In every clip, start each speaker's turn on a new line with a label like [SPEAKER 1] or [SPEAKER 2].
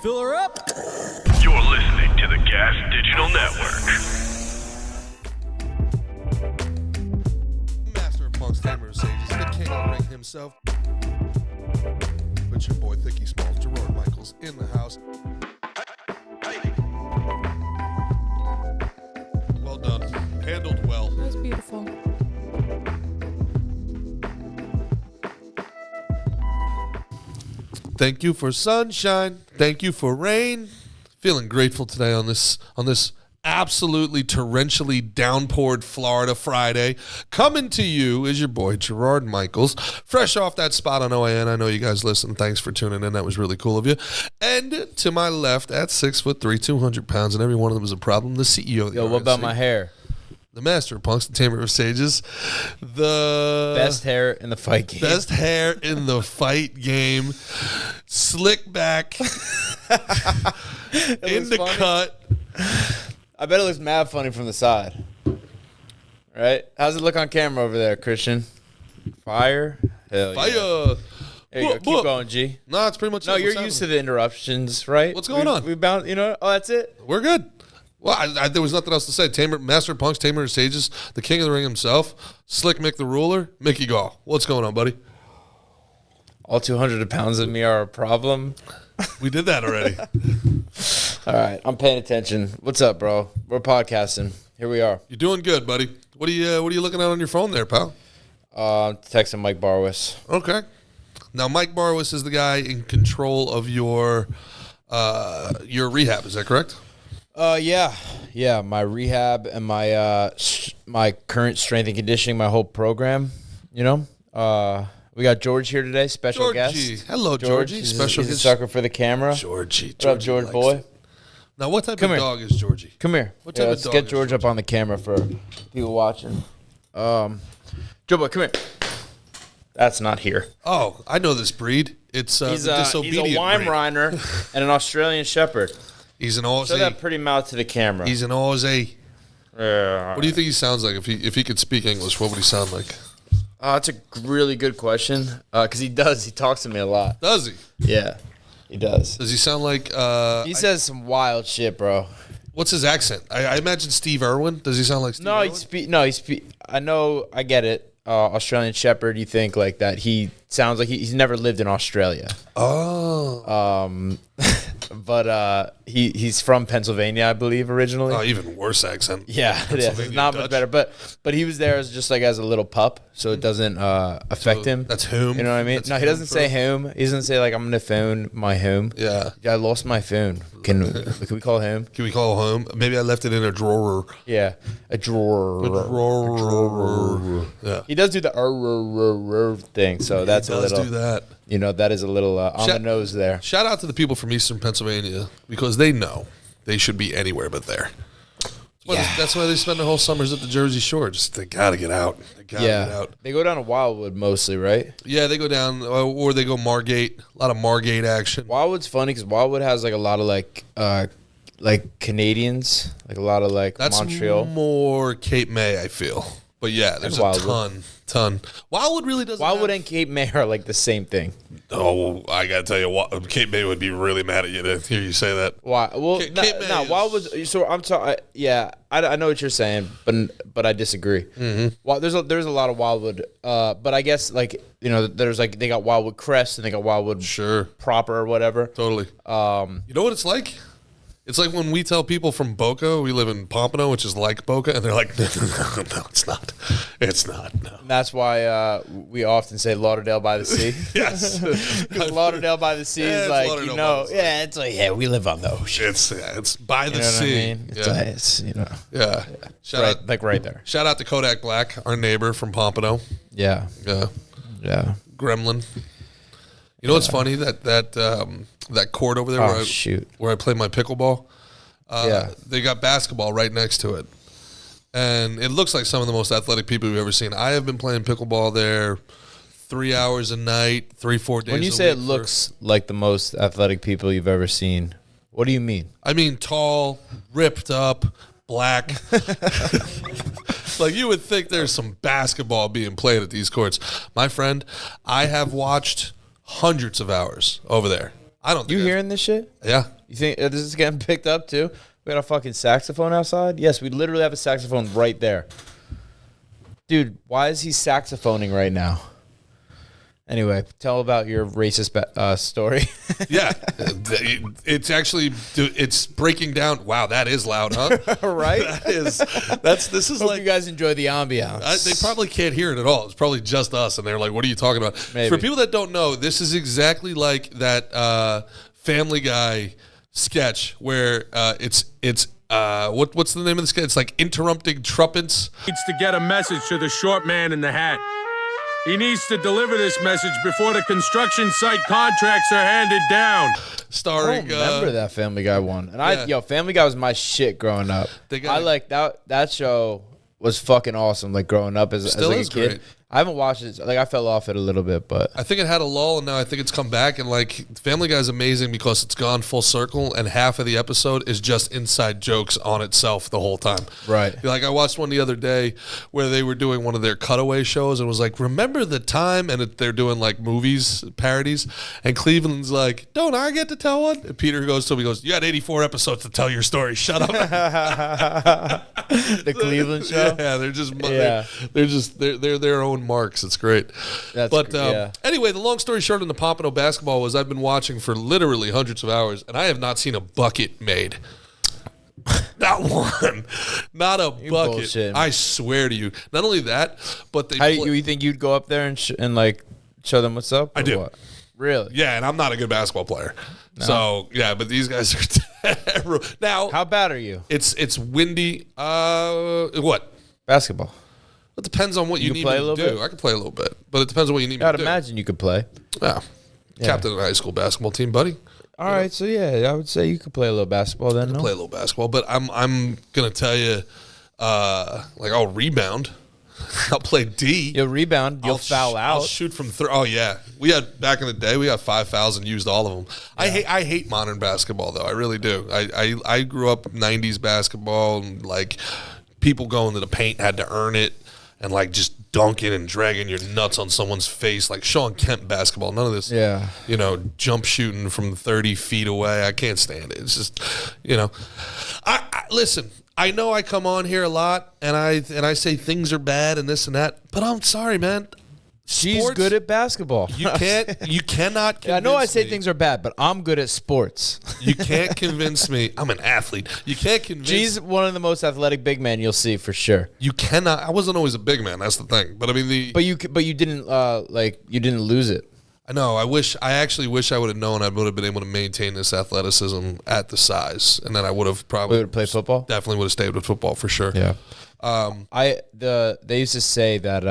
[SPEAKER 1] Fill her up.
[SPEAKER 2] You're listening to the Gas Digital Network.
[SPEAKER 3] Master of Punk's Tamer Sages, the king of the ring himself. But your boy Thicky Smalls, Gerard Michaels, in the house. Well done. Handled well.
[SPEAKER 4] That was beautiful.
[SPEAKER 3] Thank you for sunshine. Thank you for rain. Feeling grateful today on this absolutely torrentially downpoured Florida Friday. Coming to you is your boy Gerard Michaels, fresh off that spot on OAN. I know you guys listen. Thanks for tuning in. That was really cool of you. And to my left, at 6'3", 200 pounds, and every one of them is a problem, the CEO of the
[SPEAKER 1] Yo, what about
[SPEAKER 3] RNC,
[SPEAKER 1] my hair?
[SPEAKER 3] the master of punks, the tamer of sages, the
[SPEAKER 1] Best hair in the fight game.
[SPEAKER 3] best hair in the fight game, slick back, in the
[SPEAKER 1] funny.
[SPEAKER 3] cut.
[SPEAKER 1] I bet it looks mad funny from the side. Right? How's it look on camera over there, Christian? Fire? Hell
[SPEAKER 3] Fire.
[SPEAKER 1] yeah. There you go. Keep
[SPEAKER 3] Whoop.
[SPEAKER 1] going, G.
[SPEAKER 3] No, it's pretty much
[SPEAKER 1] No,
[SPEAKER 3] it.
[SPEAKER 1] you're
[SPEAKER 3] What's
[SPEAKER 1] used to
[SPEAKER 3] happening?
[SPEAKER 1] the interruptions, right?
[SPEAKER 3] What's going on?
[SPEAKER 1] We bound, oh, that's it?
[SPEAKER 3] We're good. Well, there was nothing else to say. Tamer, master of punks, tamer of sages, the king of the ring himself, Slick Mick the ruler, Mickey Gall. What's going on, buddy?
[SPEAKER 1] All 200 pounds of me are a problem.
[SPEAKER 3] We did that already.
[SPEAKER 1] All right, I'm paying attention. What's up, bro? We're podcasting. Here we are.
[SPEAKER 3] You're doing good, buddy. What are you looking at on your phone there, pal?
[SPEAKER 1] Texting Mike Barwis.
[SPEAKER 3] Okay. Now, Mike Barwis is the guy in control of your rehab. Is that correct?
[SPEAKER 1] Yeah. My rehab and my my current strength and conditioning, my whole program. We got George here today, special
[SPEAKER 3] Georgie.
[SPEAKER 1] guest.
[SPEAKER 3] Hello, Georgie.
[SPEAKER 1] He's
[SPEAKER 3] Special
[SPEAKER 1] he's a
[SPEAKER 3] guest.
[SPEAKER 1] sucker for the camera.
[SPEAKER 3] Georgie.
[SPEAKER 1] What up, George
[SPEAKER 3] likes
[SPEAKER 1] boy?
[SPEAKER 3] it. Now, what type
[SPEAKER 1] Come
[SPEAKER 3] of
[SPEAKER 1] here.
[SPEAKER 3] dog is Georgie?
[SPEAKER 1] Come here.
[SPEAKER 3] What type of
[SPEAKER 1] Let's
[SPEAKER 3] dog
[SPEAKER 1] get
[SPEAKER 3] is
[SPEAKER 1] George up on the camera for people watching. Joe boy, come here. That's not here.
[SPEAKER 3] Oh, I know this breed. It's
[SPEAKER 1] He's
[SPEAKER 3] the
[SPEAKER 1] a
[SPEAKER 3] disobedient breed.
[SPEAKER 1] Weimaraner and an Australian Shepherd.
[SPEAKER 3] He's an
[SPEAKER 1] Show that
[SPEAKER 3] Aussie.
[SPEAKER 1] pretty mouth to the camera.
[SPEAKER 3] He's an Aussie. What do you think he sounds like? If he could speak English, what would he sound like?
[SPEAKER 1] That's a really good question. Because he does. He talks to me a lot.
[SPEAKER 3] Does he?
[SPEAKER 1] Yeah, he does.
[SPEAKER 3] Does he sound like?
[SPEAKER 1] He says some wild shit, bro.
[SPEAKER 3] What's his accent? I imagine Steve Irwin. Does he sound like Steve
[SPEAKER 1] No,
[SPEAKER 3] Irwin?
[SPEAKER 1] I know. I get it. Australian Shepherd. You think like that? He sounds like he's never lived in Australia.
[SPEAKER 3] Oh.
[SPEAKER 1] But he's from Pennsylvania, I believe, originally.
[SPEAKER 3] Oh, even worse accent.
[SPEAKER 1] Yeah, it is. It's
[SPEAKER 3] Pennsylvania
[SPEAKER 1] not
[SPEAKER 3] Dutch.
[SPEAKER 1] much better. But he was there as just like as a little pup, so it doesn't affect him.
[SPEAKER 3] That's whom.
[SPEAKER 1] You know what I mean?
[SPEAKER 3] That's
[SPEAKER 1] No, he
[SPEAKER 3] whom
[SPEAKER 1] doesn't say
[SPEAKER 3] for-
[SPEAKER 1] whom. He doesn't say like I'm gonna phone my home.
[SPEAKER 3] Yeah.
[SPEAKER 1] I lost my phone. Can we call him?
[SPEAKER 3] Can we call home? Maybe I left it in a drawer.
[SPEAKER 1] Yeah, a drawer.
[SPEAKER 3] Drawer. Yeah.
[SPEAKER 1] He does do the thing, so that's
[SPEAKER 3] He
[SPEAKER 1] a
[SPEAKER 3] does
[SPEAKER 1] little.
[SPEAKER 3] do that.
[SPEAKER 1] That is a little on the nose there.
[SPEAKER 3] Shout out to the people from Eastern Pennsylvania because they know they should be anywhere but there. That's why they spend their whole summers at the Jersey Shore. Just they gotta get out. They gotta get out.
[SPEAKER 1] They go down to Wildwood mostly, right?
[SPEAKER 3] Yeah, they go down or they go Margate. A lot of Margate action.
[SPEAKER 1] Wildwood's funny because Wildwood has like a lot of like Canadians, like a lot of like
[SPEAKER 3] That's
[SPEAKER 1] Montreal.
[SPEAKER 3] more Cape May, I feel. But yeah, there's a
[SPEAKER 1] Wildwood.
[SPEAKER 3] ton. Wildwood really doesn't.
[SPEAKER 1] Wildwood
[SPEAKER 3] have-
[SPEAKER 1] and Cape May are like the same thing.
[SPEAKER 3] Oh, I gotta tell you, what Cape May would be really mad at you to hear you say that.
[SPEAKER 1] Why? Well,
[SPEAKER 3] Cape May is-
[SPEAKER 1] Wildwood. So I'm sorry. Yeah, I know what you're saying, but I disagree. Mm-hmm. Well, there's a lot of Wildwood, but I guess like there's like they got Wildwood Crest and they got Wildwood
[SPEAKER 3] Sure,
[SPEAKER 1] proper or whatever.
[SPEAKER 3] totally. You know what it's like? It's like when we tell people from Boca, we live in Pompano, which is like Boca, and they're like, no, it's not. It's not, no.
[SPEAKER 1] And that's why we often say Lauderdale by the Sea.
[SPEAKER 3] Yes.
[SPEAKER 1] Because Lauderdale by the Sea
[SPEAKER 3] Yeah,
[SPEAKER 1] is
[SPEAKER 3] it's
[SPEAKER 1] like,
[SPEAKER 3] Lauderdale by the sea.
[SPEAKER 1] it's like, we live on the ocean.
[SPEAKER 3] It's by the
[SPEAKER 1] You know what I
[SPEAKER 3] sea.
[SPEAKER 1] mean? It's,
[SPEAKER 3] Yeah. Shout
[SPEAKER 1] right,
[SPEAKER 3] out,
[SPEAKER 1] like right there.
[SPEAKER 3] shout out to Kodak Black, our neighbor from Pompano.
[SPEAKER 1] Yeah.
[SPEAKER 3] Yeah.
[SPEAKER 1] Yeah.
[SPEAKER 3] Gremlin. You know what's funny? That court over there
[SPEAKER 1] Oh, shoot.
[SPEAKER 3] where I play my pickleball.
[SPEAKER 1] Yeah.
[SPEAKER 3] They got basketball right next to it. And it looks like some of the most athletic people you've ever seen. I have been playing pickleball there 3 hours a night, 3-4 days
[SPEAKER 1] When you
[SPEAKER 3] a
[SPEAKER 1] say it
[SPEAKER 3] week
[SPEAKER 1] looks like the most athletic people you've ever seen, what do you mean?
[SPEAKER 3] I mean tall, ripped up, black. Like you would think there's some basketball being played at these courts. My friend, I have watched hundreds of hours over there. I don't think
[SPEAKER 1] You hearing this shit?
[SPEAKER 3] Yeah.
[SPEAKER 1] You think this is getting picked up too? We got a fucking saxophone outside? Yes, we literally have a saxophone right there. Dude, why is he saxophoning right now? Anyway, tell about your racist story.
[SPEAKER 3] Yeah. It's actually, it's breaking down. Wow, that is loud, huh?
[SPEAKER 1] Right?
[SPEAKER 3] This is
[SPEAKER 1] Hope
[SPEAKER 3] like,
[SPEAKER 1] you guys enjoy the ambiance.
[SPEAKER 3] they probably can't hear it at all. It's probably just us, and they're like, what are you talking about?
[SPEAKER 1] Maybe.
[SPEAKER 3] For people that don't know, this is exactly like that Family Guy sketch where what's the name of the sketch? It's like interrupting trumpets.
[SPEAKER 4] Needs to get a message to the short man in the hat. He needs to deliver this message before the construction site contracts are handed down.
[SPEAKER 1] I
[SPEAKER 3] Starring,
[SPEAKER 1] don't remember that Family Guy one. And Family Guy was my shit growing up. I like that show was fucking awesome. Like growing up as like a kid.
[SPEAKER 3] Great.
[SPEAKER 1] I haven't watched it. Like I fell off it a little bit, but
[SPEAKER 3] I think it had a lull, and now I think it's come back. And like Family Guy is amazing because it's gone full circle, and half of the episode is just inside jokes on itself the whole time.
[SPEAKER 1] Right.
[SPEAKER 3] Like I watched one the other day where they were doing one of their cutaway shows, and it was like, "Remember the time?" And they're doing like movies parodies, and Cleveland's like, "Don't I get to tell one?" And Peter goes to him, he goes, "You had 84 episodes to tell your story. Shut up."
[SPEAKER 1] the Cleveland show.
[SPEAKER 3] Yeah, they're their own marks. It's great. Anyway, the long story short in the Pompano basketball was I've been watching for literally hundreds of hours, and I have not seen a bucket made. Not one. Not a bucket.
[SPEAKER 1] Bullshit.
[SPEAKER 3] I swear to you. Not only that, but they
[SPEAKER 1] How do you think you'd go up there and like show them what's up?
[SPEAKER 3] I do.
[SPEAKER 1] What? Really?
[SPEAKER 3] Yeah, and I'm not a good basketball player. No. So, yeah, but these guys are terrible. Now,
[SPEAKER 1] how bad are you?
[SPEAKER 3] It's windy. What?
[SPEAKER 1] Basketball.
[SPEAKER 3] It depends on what you need
[SPEAKER 1] play
[SPEAKER 3] me to do. I can play a little bit, but it depends on what you need me to do.
[SPEAKER 1] I'd imagine you could play.
[SPEAKER 3] Yeah. Captain of the high school basketball team, buddy.
[SPEAKER 1] All right, so yeah, I would say you could play a little basketball then.
[SPEAKER 3] Play a little basketball, but I'm gonna tell you, like I'll rebound, I'll play D.
[SPEAKER 1] You'll rebound. You'll foul out.
[SPEAKER 3] I'll shoot from three. Oh yeah, we had back in the day. We got 5 fouls and used all of them. Yeah. I hate modern basketball though. I really do. I grew up '90s basketball and like people going to the paint had to earn it. And, like, just dunking and dragging your nuts on someone's face. Like Sean Kemp basketball. None of this, jump shooting from 30 feet away. I can't stand it. It's just, listen, I know I come on here a lot, and I say things are bad and this and that. But I'm sorry, man.
[SPEAKER 1] She's good at basketball.
[SPEAKER 3] You cannot convince
[SPEAKER 1] I know I say
[SPEAKER 3] me.
[SPEAKER 1] things are bad, but I'm good at sports.
[SPEAKER 3] You can't convince me. I'm an athlete. You can't convince me.
[SPEAKER 1] She's one of the most athletic big men you'll see for sure.
[SPEAKER 3] You cannot. I wasn't always a big man. That's the thing. But I mean
[SPEAKER 1] But you didn't you didn't lose it.
[SPEAKER 3] I know. I actually wish I would have known I would have been able to maintain this athleticism at the size, and then I would have probably
[SPEAKER 1] played football.
[SPEAKER 3] Definitely would have stayed with football for sure.
[SPEAKER 1] Yeah. They used to say that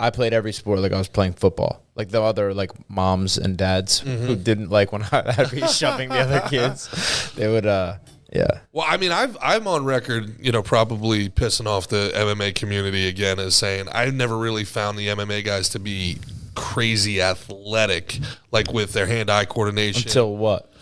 [SPEAKER 1] I played every sport like I was playing football. Like the other like moms and dads who didn't like when I'd be shoving the other kids. They would yeah.
[SPEAKER 3] Well, I mean, I'm on record, probably pissing off the MMA community again as saying I've never really found the MMA guys to be crazy athletic, like with their hand-eye coordination.
[SPEAKER 1] Until what?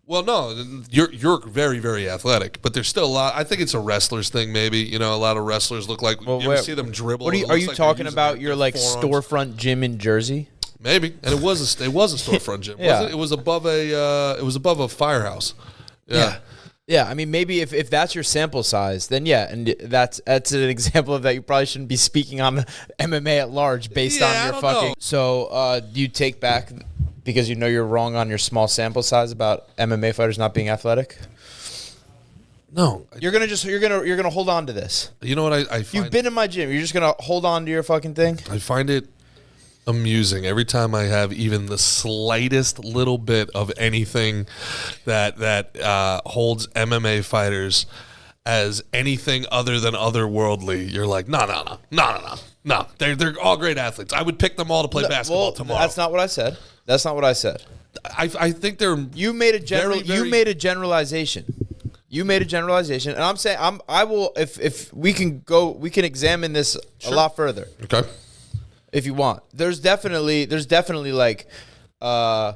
[SPEAKER 3] Well, no, you're very, very athletic, but there's still a lot. I think it's a wrestler's thing, maybe. A lot of wrestlers look like you ever see them dribble.
[SPEAKER 1] What are you talking about? Your like storefront gym in Jersey?
[SPEAKER 3] Maybe, and it was a storefront gym.
[SPEAKER 1] Yeah.
[SPEAKER 3] Wasn't it? It was above a firehouse. Yeah.
[SPEAKER 1] Yeah, I mean, maybe if that's your sample size, then yeah, and that's an example of that. You probably shouldn't be speaking on MMA at large based on your fucking. Know. So, do you take back because you're wrong on your small sample size about MMA fighters not being athletic?
[SPEAKER 3] No,
[SPEAKER 1] you're gonna hold on to this.
[SPEAKER 3] You know what I find?
[SPEAKER 1] You've been in my gym. You're just gonna hold on to your fucking thing.
[SPEAKER 3] I find it amusing every time I have even the slightest little bit of anything that holds MMA fighters as anything other than otherworldly. You're like, no. They're all great athletes. I would pick them all to play basketball tomorrow.
[SPEAKER 1] That's not what I said.
[SPEAKER 3] I think they're.
[SPEAKER 1] You made a generalization. You made a generalization, and I'm saying I will if we can examine this a lot further.
[SPEAKER 3] Okay.
[SPEAKER 1] If you want, there's definitely like, let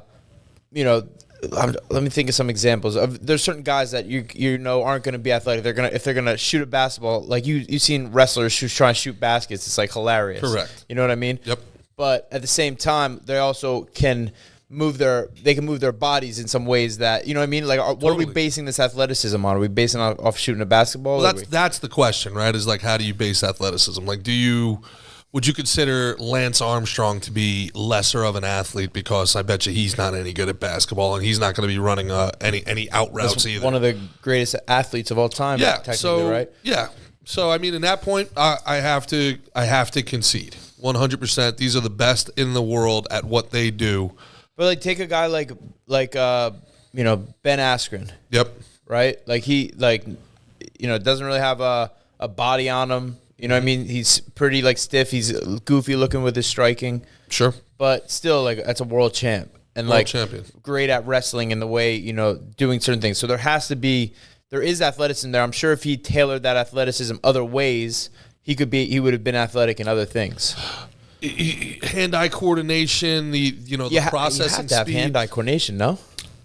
[SPEAKER 1] me think of some examples of. There's certain guys that aren't going to be athletic. If they're gonna shoot a basketball, like you've seen wrestlers who try and shoot baskets. It's like hilarious.
[SPEAKER 3] Correct.
[SPEAKER 1] You know what I mean?
[SPEAKER 3] Yep.
[SPEAKER 1] But at the same time, they also can move their bodies in some ways that, you know what I mean? Like, what are we basing this athleticism on? Are we basing it off shooting a basketball?
[SPEAKER 3] Well, that's the question, right? Is like, how do you base athleticism? Like, would you consider Lance Armstrong to be lesser of an athlete because I bet you he's not any good at basketball and he's not going to be running any out routes either?
[SPEAKER 1] One of the greatest athletes of all time.
[SPEAKER 3] Yeah,
[SPEAKER 1] technically, right?
[SPEAKER 3] Yeah. So I mean, in that point, I have to concede 100%. These are the best in the world at what they do.
[SPEAKER 1] But like, take a guy like Ben Askren.
[SPEAKER 3] Yep.
[SPEAKER 1] Right. Like doesn't really have a body on him. You know what I mean? He's pretty like stiff. He's goofy looking with his striking.
[SPEAKER 3] Sure.
[SPEAKER 1] But still, like, that's a world champ and
[SPEAKER 3] world champion.
[SPEAKER 1] Great at wrestling in the way, doing certain things. So there is athleticism there. I'm sure if he tailored that athleticism other ways, he would have been athletic in other things.
[SPEAKER 3] Hand-eye coordination, the processing
[SPEAKER 1] speed. You have to have hand-eye coordination, no?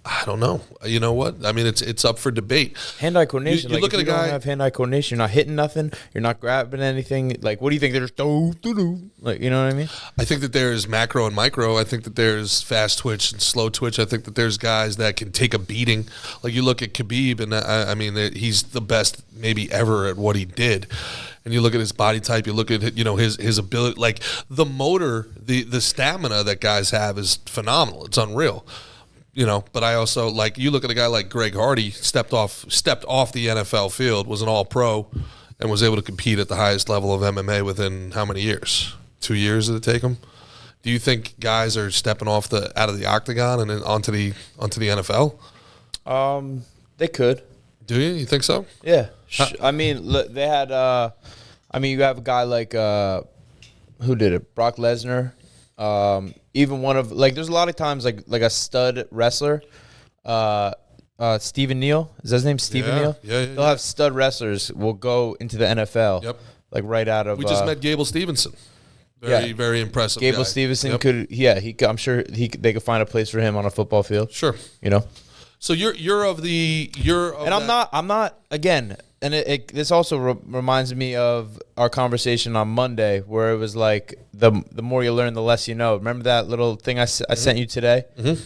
[SPEAKER 3] I don't know. You know what? I mean, it's up for debate.
[SPEAKER 1] Hand-eye coordination.
[SPEAKER 3] You look at a guy.
[SPEAKER 1] Don't have hand-eye coordination. You're not hitting nothing. You're not grabbing anything. Like, what do you think? They're just like, you know what I mean?
[SPEAKER 3] I think that there's macro and micro. I think that there's fast twitch and slow twitch. I think that there's guys that can take a beating. Like, you look at Khabib, and I mean, he's the best maybe ever at what he did. And you look at his body type, you look at his ability, like the motor, the stamina that guys have is phenomenal. It's unreal. But I also, like, you look at a guy like Greg Hardy, stepped off the NFL field, was an all-pro, and was able to compete at the highest level of MMA within how many years? 2 years did it take him? Do you think guys are stepping out of the octagon and then onto the NFL?
[SPEAKER 1] They could.
[SPEAKER 3] Do you? You think so?
[SPEAKER 1] Yeah. I mean, they had. You have a guy like who did it? Brock Lesnar. Even one of, like, there's a lot of times like a stud wrestler, Stephen Neal. Is that his name? Stephen Neal?
[SPEAKER 3] Yeah.
[SPEAKER 1] They'll have stud wrestlers will go into the NFL.
[SPEAKER 3] Yep.
[SPEAKER 1] Like right out of.
[SPEAKER 3] We just met Gable Stevenson. Very impressive.
[SPEAKER 1] Gable
[SPEAKER 3] guy.
[SPEAKER 1] Stevenson
[SPEAKER 3] Yep.
[SPEAKER 1] I'm sure they could find a place for him on a football field.
[SPEAKER 3] Sure. So
[SPEAKER 1] I'm not again. And this also reminds me of our conversation on Monday, where it was like the more you learn, the less you know. Remember that little thing I sent you today? Mm-hmm.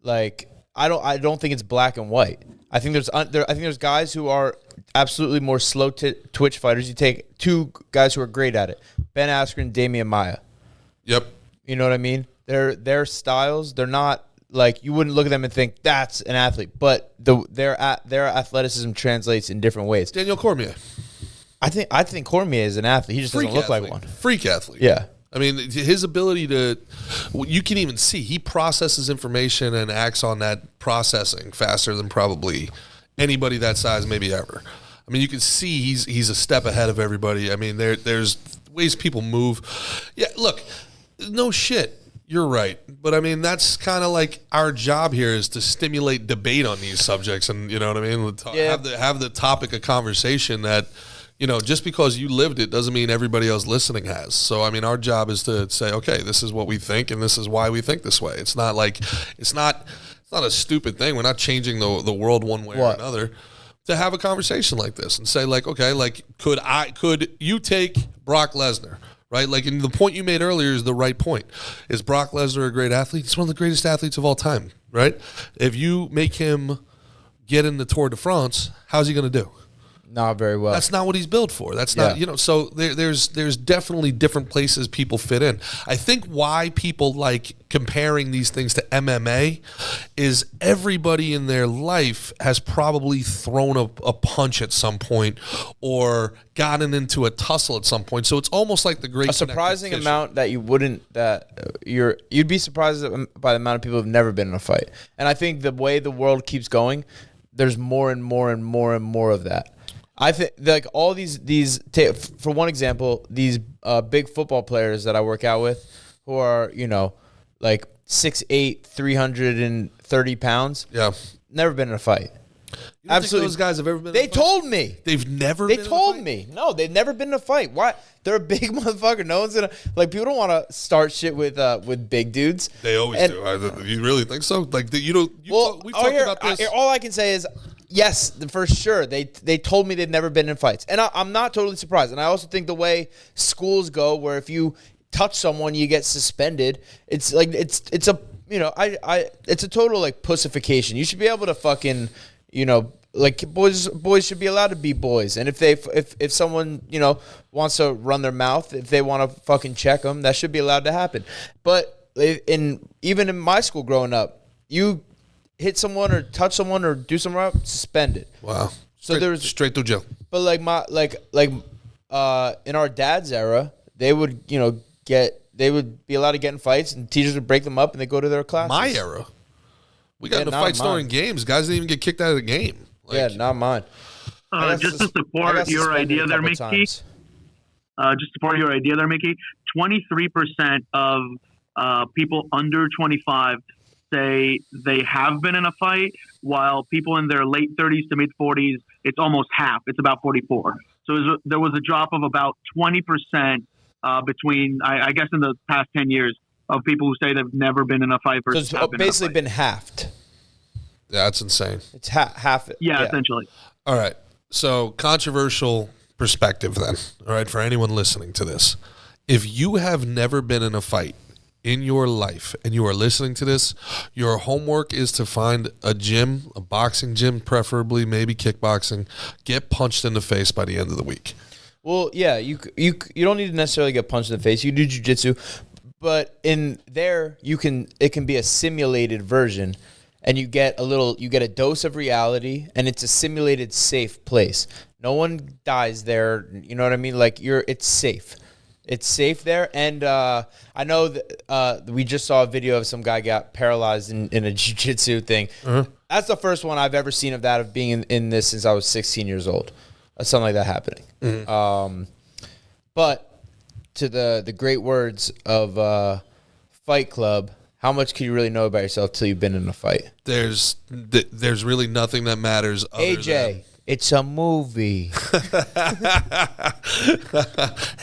[SPEAKER 1] Like, I don't think it's black and white. I think there's guys who are absolutely more slow twitch fighters. You take two guys who are great at it: Ben Askren, Damian Maia.
[SPEAKER 3] Yep.
[SPEAKER 1] You know what I mean? Their styles, they're not. Like, you wouldn't look at them and think that's an athlete, but their athleticism translates in different ways.
[SPEAKER 3] Daniel Cormier.
[SPEAKER 1] I think Cormier is an athlete. He just doesn't look like one.
[SPEAKER 3] Freak athlete.
[SPEAKER 1] Yeah.
[SPEAKER 3] I mean, his ability you can even see, he processes information and acts on that processing faster than probably anybody that size maybe ever. I mean, you can see he's a step ahead of everybody. I mean, there's ways people move. Yeah, look, no shit. You're right. But, I mean, that's kind of like our job here is to stimulate debate on these subjects and, you know what I mean? Have the topic of conversation that, just because you lived it doesn't mean everybody else listening has. So, I mean, our job is to say, okay, this is what we think and this is why we think this way. It's not a stupid thing. We're not changing the world one way or another. To have a conversation like this and say, like, okay, like, could you take Brock Lesnar? Right? Like, and the point you made earlier is the right point. Is Brock Lesnar a great athlete? He's one of the greatest athletes of all time, right? If you make him get in the Tour de France, how's he going to do?
[SPEAKER 1] Not very well.
[SPEAKER 3] That's not what he's built for. That's not, so there's definitely different places people fit in. I think why people like comparing these things to MMA is everybody in their life has probably thrown a punch at some point or gotten into a tussle at some point. So it's almost like the great
[SPEAKER 1] a surprising amount that you'd be surprised by the amount of people who've never been in a fight. And I think the way the world keeps going, there's more and more and more and more of that. I think, like, all these for one example, these big football players that I work out with who are, like 6'8", 330 pounds.
[SPEAKER 3] Yeah.
[SPEAKER 1] Never been in a fight.
[SPEAKER 3] You don't think those guys have ever been in a fight?
[SPEAKER 1] They told me.
[SPEAKER 3] They've never been in a fight?
[SPEAKER 1] They told me. No, they've never been in a fight. Why? They're a big motherfucker. No one's going to, like, people don't want to start shit with big dudes.
[SPEAKER 3] They always do. You really think so? Like, we've talked about this.
[SPEAKER 1] All I can say is, yes, for sure. They told me they've never been in fights. And I'm not totally surprised. And I also think the way schools go, where if you touch someone, you get suspended. It's like, it's a, it's a total like pussification. You should be able to fucking, like boys should be allowed to be boys. And if someone, wants to run their mouth, if they want to fucking check them, that should be allowed to happen. But even in my school growing up, you hit someone or touch someone or do something wrong, suspended.
[SPEAKER 3] Wow.
[SPEAKER 1] So there was
[SPEAKER 3] straight to jail.
[SPEAKER 1] But like in our dad's era, they would, they would be allowed to get in fights and teachers would break them up and they go to their classes.
[SPEAKER 3] My era. We got into fights during games. Guys didn't even get kicked out of the game.
[SPEAKER 1] Not mine.
[SPEAKER 5] Just to support your idea there, Mickey. Just support your idea there, Mickey. 23% of people under 25 say they have been in a fight, while people in their late 30s to mid 40s, it's almost half. It's about 44. So there was a drop of about 20% between, I guess, in the past 10 years of people who say they've never been in a fight versus
[SPEAKER 1] so it's basically been halved.
[SPEAKER 3] Yeah, that's insane.
[SPEAKER 1] It's half it.
[SPEAKER 5] Yeah, essentially.
[SPEAKER 3] All right. So controversial perspective then. All right, for anyone listening to this. If you have never been in a fight in your life and you are listening to this, your homework is to find a gym, a boxing gym preferably, maybe kickboxing, get punched in the face by the end of the week.
[SPEAKER 1] Well, yeah, you don't need to necessarily get punched in the face. You do jiu-jitsu, but in there it can be a simulated version, and you get a dose of reality, and it's a simulated safe place. No one dies there. You know what I mean? Like it's safe. It's safe there, and I know that we just saw a video of some guy got paralyzed in a jiu-jitsu thing. Mm-hmm. That's the first one I've ever seen of being in this since I was 16 years old. Something like that happening. Mm-hmm. But to the great words of Fight Club, how much can you really know about yourself till you've been in a fight?
[SPEAKER 3] There's really nothing that matters.
[SPEAKER 1] AJ. It's a movie.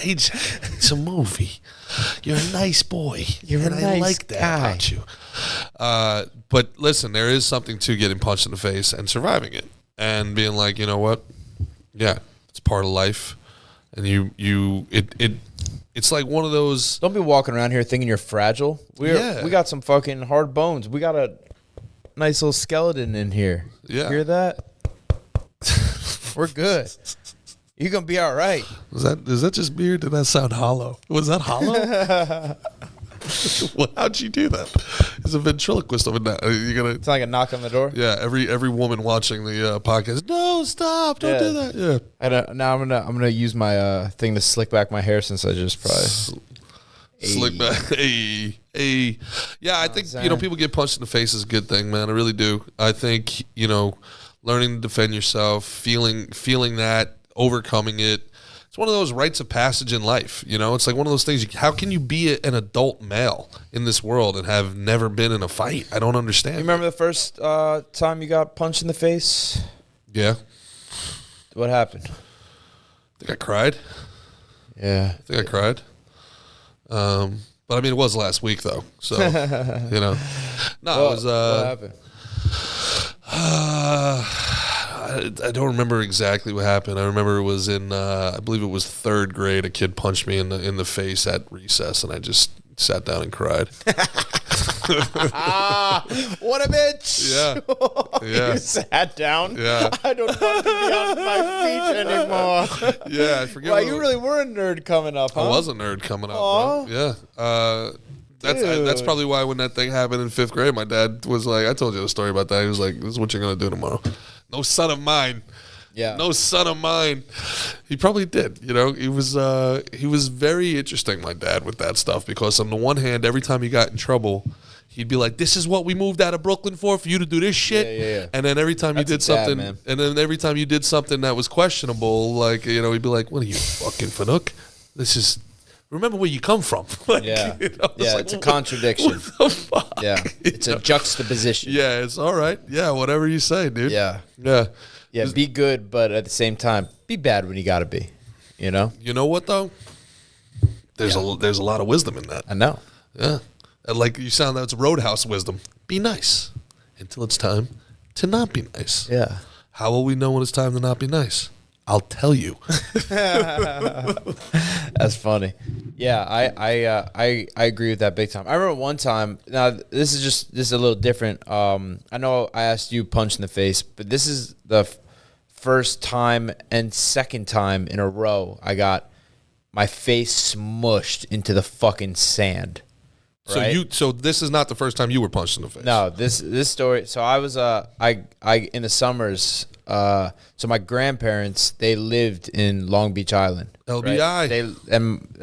[SPEAKER 3] It's a movie. You're a nice boy.
[SPEAKER 1] I like that
[SPEAKER 3] guy. About you. But listen, there is something to getting punched in the face and surviving it and being like, you know what? Yeah, it's part of life. And it's like one of those.
[SPEAKER 1] Don't be walking around here thinking you're fragile. We got some fucking hard bones. We got a nice little skeleton in here.
[SPEAKER 3] Yeah.
[SPEAKER 1] Hear that? We're good. You're going to be all right.
[SPEAKER 3] Is that just me or did that sound hollow? Was that hollow? Well, how'd you do that? It's a ventriloquist of it.
[SPEAKER 1] It's like a knock on the door?
[SPEAKER 3] Yeah, every woman watching the podcast, no, stop, don't do that. Yeah.
[SPEAKER 1] Now I'm gonna use my thing to slick back my hair since I just probably...
[SPEAKER 3] Slick back. Hey. Yeah, I think, people get punched in the face is a good thing, man. I really do. I think, learning to defend yourself, feeling that, overcoming it. It's one of those rites of passage in life. It's like one of those things. How can you be an adult male in this world and have never been in a fight? I don't understand.
[SPEAKER 1] You remember the first time you got punched in the face?
[SPEAKER 3] Yeah.
[SPEAKER 1] What happened?
[SPEAKER 3] I think I cried.
[SPEAKER 1] Yeah.
[SPEAKER 3] I think I cried. But I mean, it was last week though. So, No, it was.
[SPEAKER 1] What happened?
[SPEAKER 3] I don't remember exactly what happened. I remember it was in, I believe it was third grade. A kid punched me in the face at recess, and I just sat down and cried.
[SPEAKER 1] What a bitch!
[SPEAKER 3] Yeah.
[SPEAKER 1] You sat down.
[SPEAKER 3] Yeah.
[SPEAKER 1] I don't want to be on my feet anymore.
[SPEAKER 3] Yeah, I forget.
[SPEAKER 1] Wow, you really were a nerd coming up, huh?
[SPEAKER 3] I was a nerd coming up, bro. Yeah. That's probably why when that thing happened in 5th grade, my dad was like, I told you the story about that. He was like, this is what you're going to do tomorrow. No son of mine.
[SPEAKER 1] Yeah.
[SPEAKER 3] No son of mine. He probably did. He was very interesting, my dad, with that stuff, because on the one hand, every time he got in trouble, he'd be like, this is what we moved out of Brooklyn for you to do this shit.
[SPEAKER 1] Yeah.
[SPEAKER 3] And then every time you did something, that was questionable, like, he'd be like, what are you, fucking Fanuc? Remember where you come from.
[SPEAKER 1] It's a contradiction.
[SPEAKER 3] What the fuck?
[SPEAKER 1] Yeah, it's a juxtaposition.
[SPEAKER 3] Yeah, it's all right. Yeah, whatever you say, dude.
[SPEAKER 1] Yeah.
[SPEAKER 3] Yeah,
[SPEAKER 1] be good, but at the same time, be bad when you got to be, You
[SPEAKER 3] know what, though? There's a lot of wisdom in that.
[SPEAKER 1] I know.
[SPEAKER 3] Yeah. Like you sound, that's Roadhouse wisdom. Be nice until it's time to not be nice.
[SPEAKER 1] Yeah.
[SPEAKER 3] How will we know when it's time to not be nice? I'll tell you.
[SPEAKER 1] That's funny. Yeah, I agree with that big time. I remember one time. Now this is a little different. I know I asked you punch in the face, but this is the first time and second time in a row I got my face smushed into the fucking sand. Right?
[SPEAKER 3] So this is not the first time you were punched in the face.
[SPEAKER 1] No, this story. So I was I in the summers. So my grandparents, they lived in Long Beach Island.
[SPEAKER 3] LBI.
[SPEAKER 1] And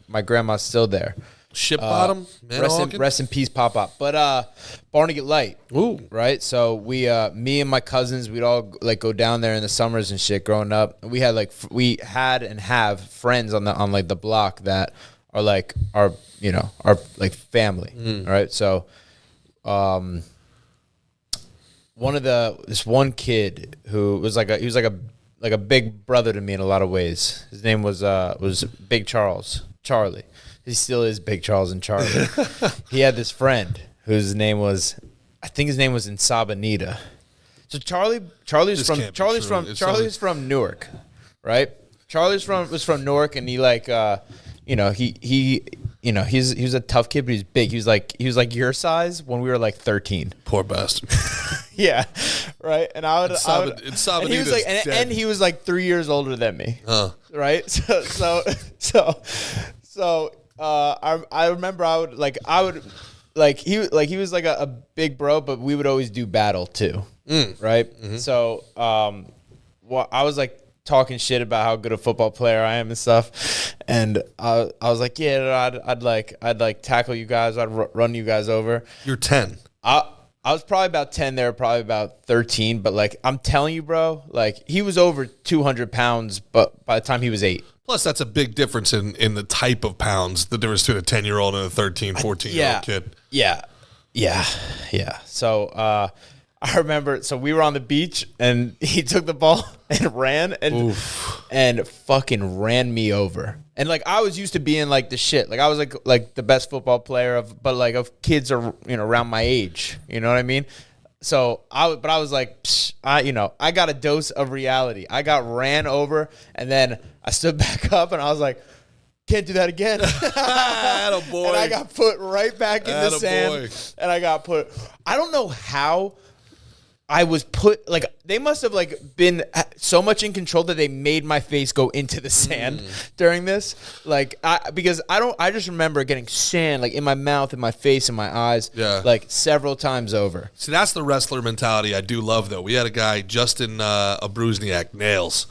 [SPEAKER 1] my grandma's still there.
[SPEAKER 3] Ship bottom.
[SPEAKER 1] Rest in peace, Pop Pop. But Barnegat Light.
[SPEAKER 3] Ooh.
[SPEAKER 1] Right. So we, me and my cousins, we'd all like go down there in the summers and shit. Growing up, we had and have friends on the block that are like our like family. All right. So, this one kid who was like a big brother to me in a lot of ways. His name was Big Charlie. He still is Big Charles and Charlie. He had this friend whose name was, I think his name was Insabanita. So Charlie's from Newark, right? Was from Newark, and he he was a tough kid, but he's big. He was like your size when we were like 13.
[SPEAKER 3] Poor bastard.
[SPEAKER 1] Yeah, right. And and he was like, and he was like 3 years older than me. Right. So I remember he was like a big bro, but we would always do battle too. Right. Mm-hmm. So I was like talking shit about how good a football player I am and stuff, and I was like, yeah, I'd like tackle you guys, I'd run you guys over.
[SPEAKER 3] You're 10.
[SPEAKER 1] I was probably about 10 there, probably about 13, but like I'm telling you, bro, like he was over 200 pounds, but by the time he was 8.
[SPEAKER 3] Plus, that's a big difference in the type of pounds, the difference between a 10-year-old and a 13, 14-year-old kid.
[SPEAKER 1] Yeah. So I remember, so we were on the beach, and he took the ball and ran and fucking ran me over. And like I was used to being like the shit. Like I was like the best football player of kids around my age. You know what I mean? So I was like, I got a dose of reality. I got ran over, and then I stood back up, and I was like, can't do that again.
[SPEAKER 3] Attaboy.
[SPEAKER 1] And I got put right back in the sand. And I got put. I don't know how I was put, like, they must have like been so much in control that they made my face go into the sand during this. Like, because I just remember getting sand like in my mouth, in my face, in my eyes, like several times over.
[SPEAKER 3] See, that's the wrestler mentality I do love, though. We had a guy, Justin Abruzniak, Nails.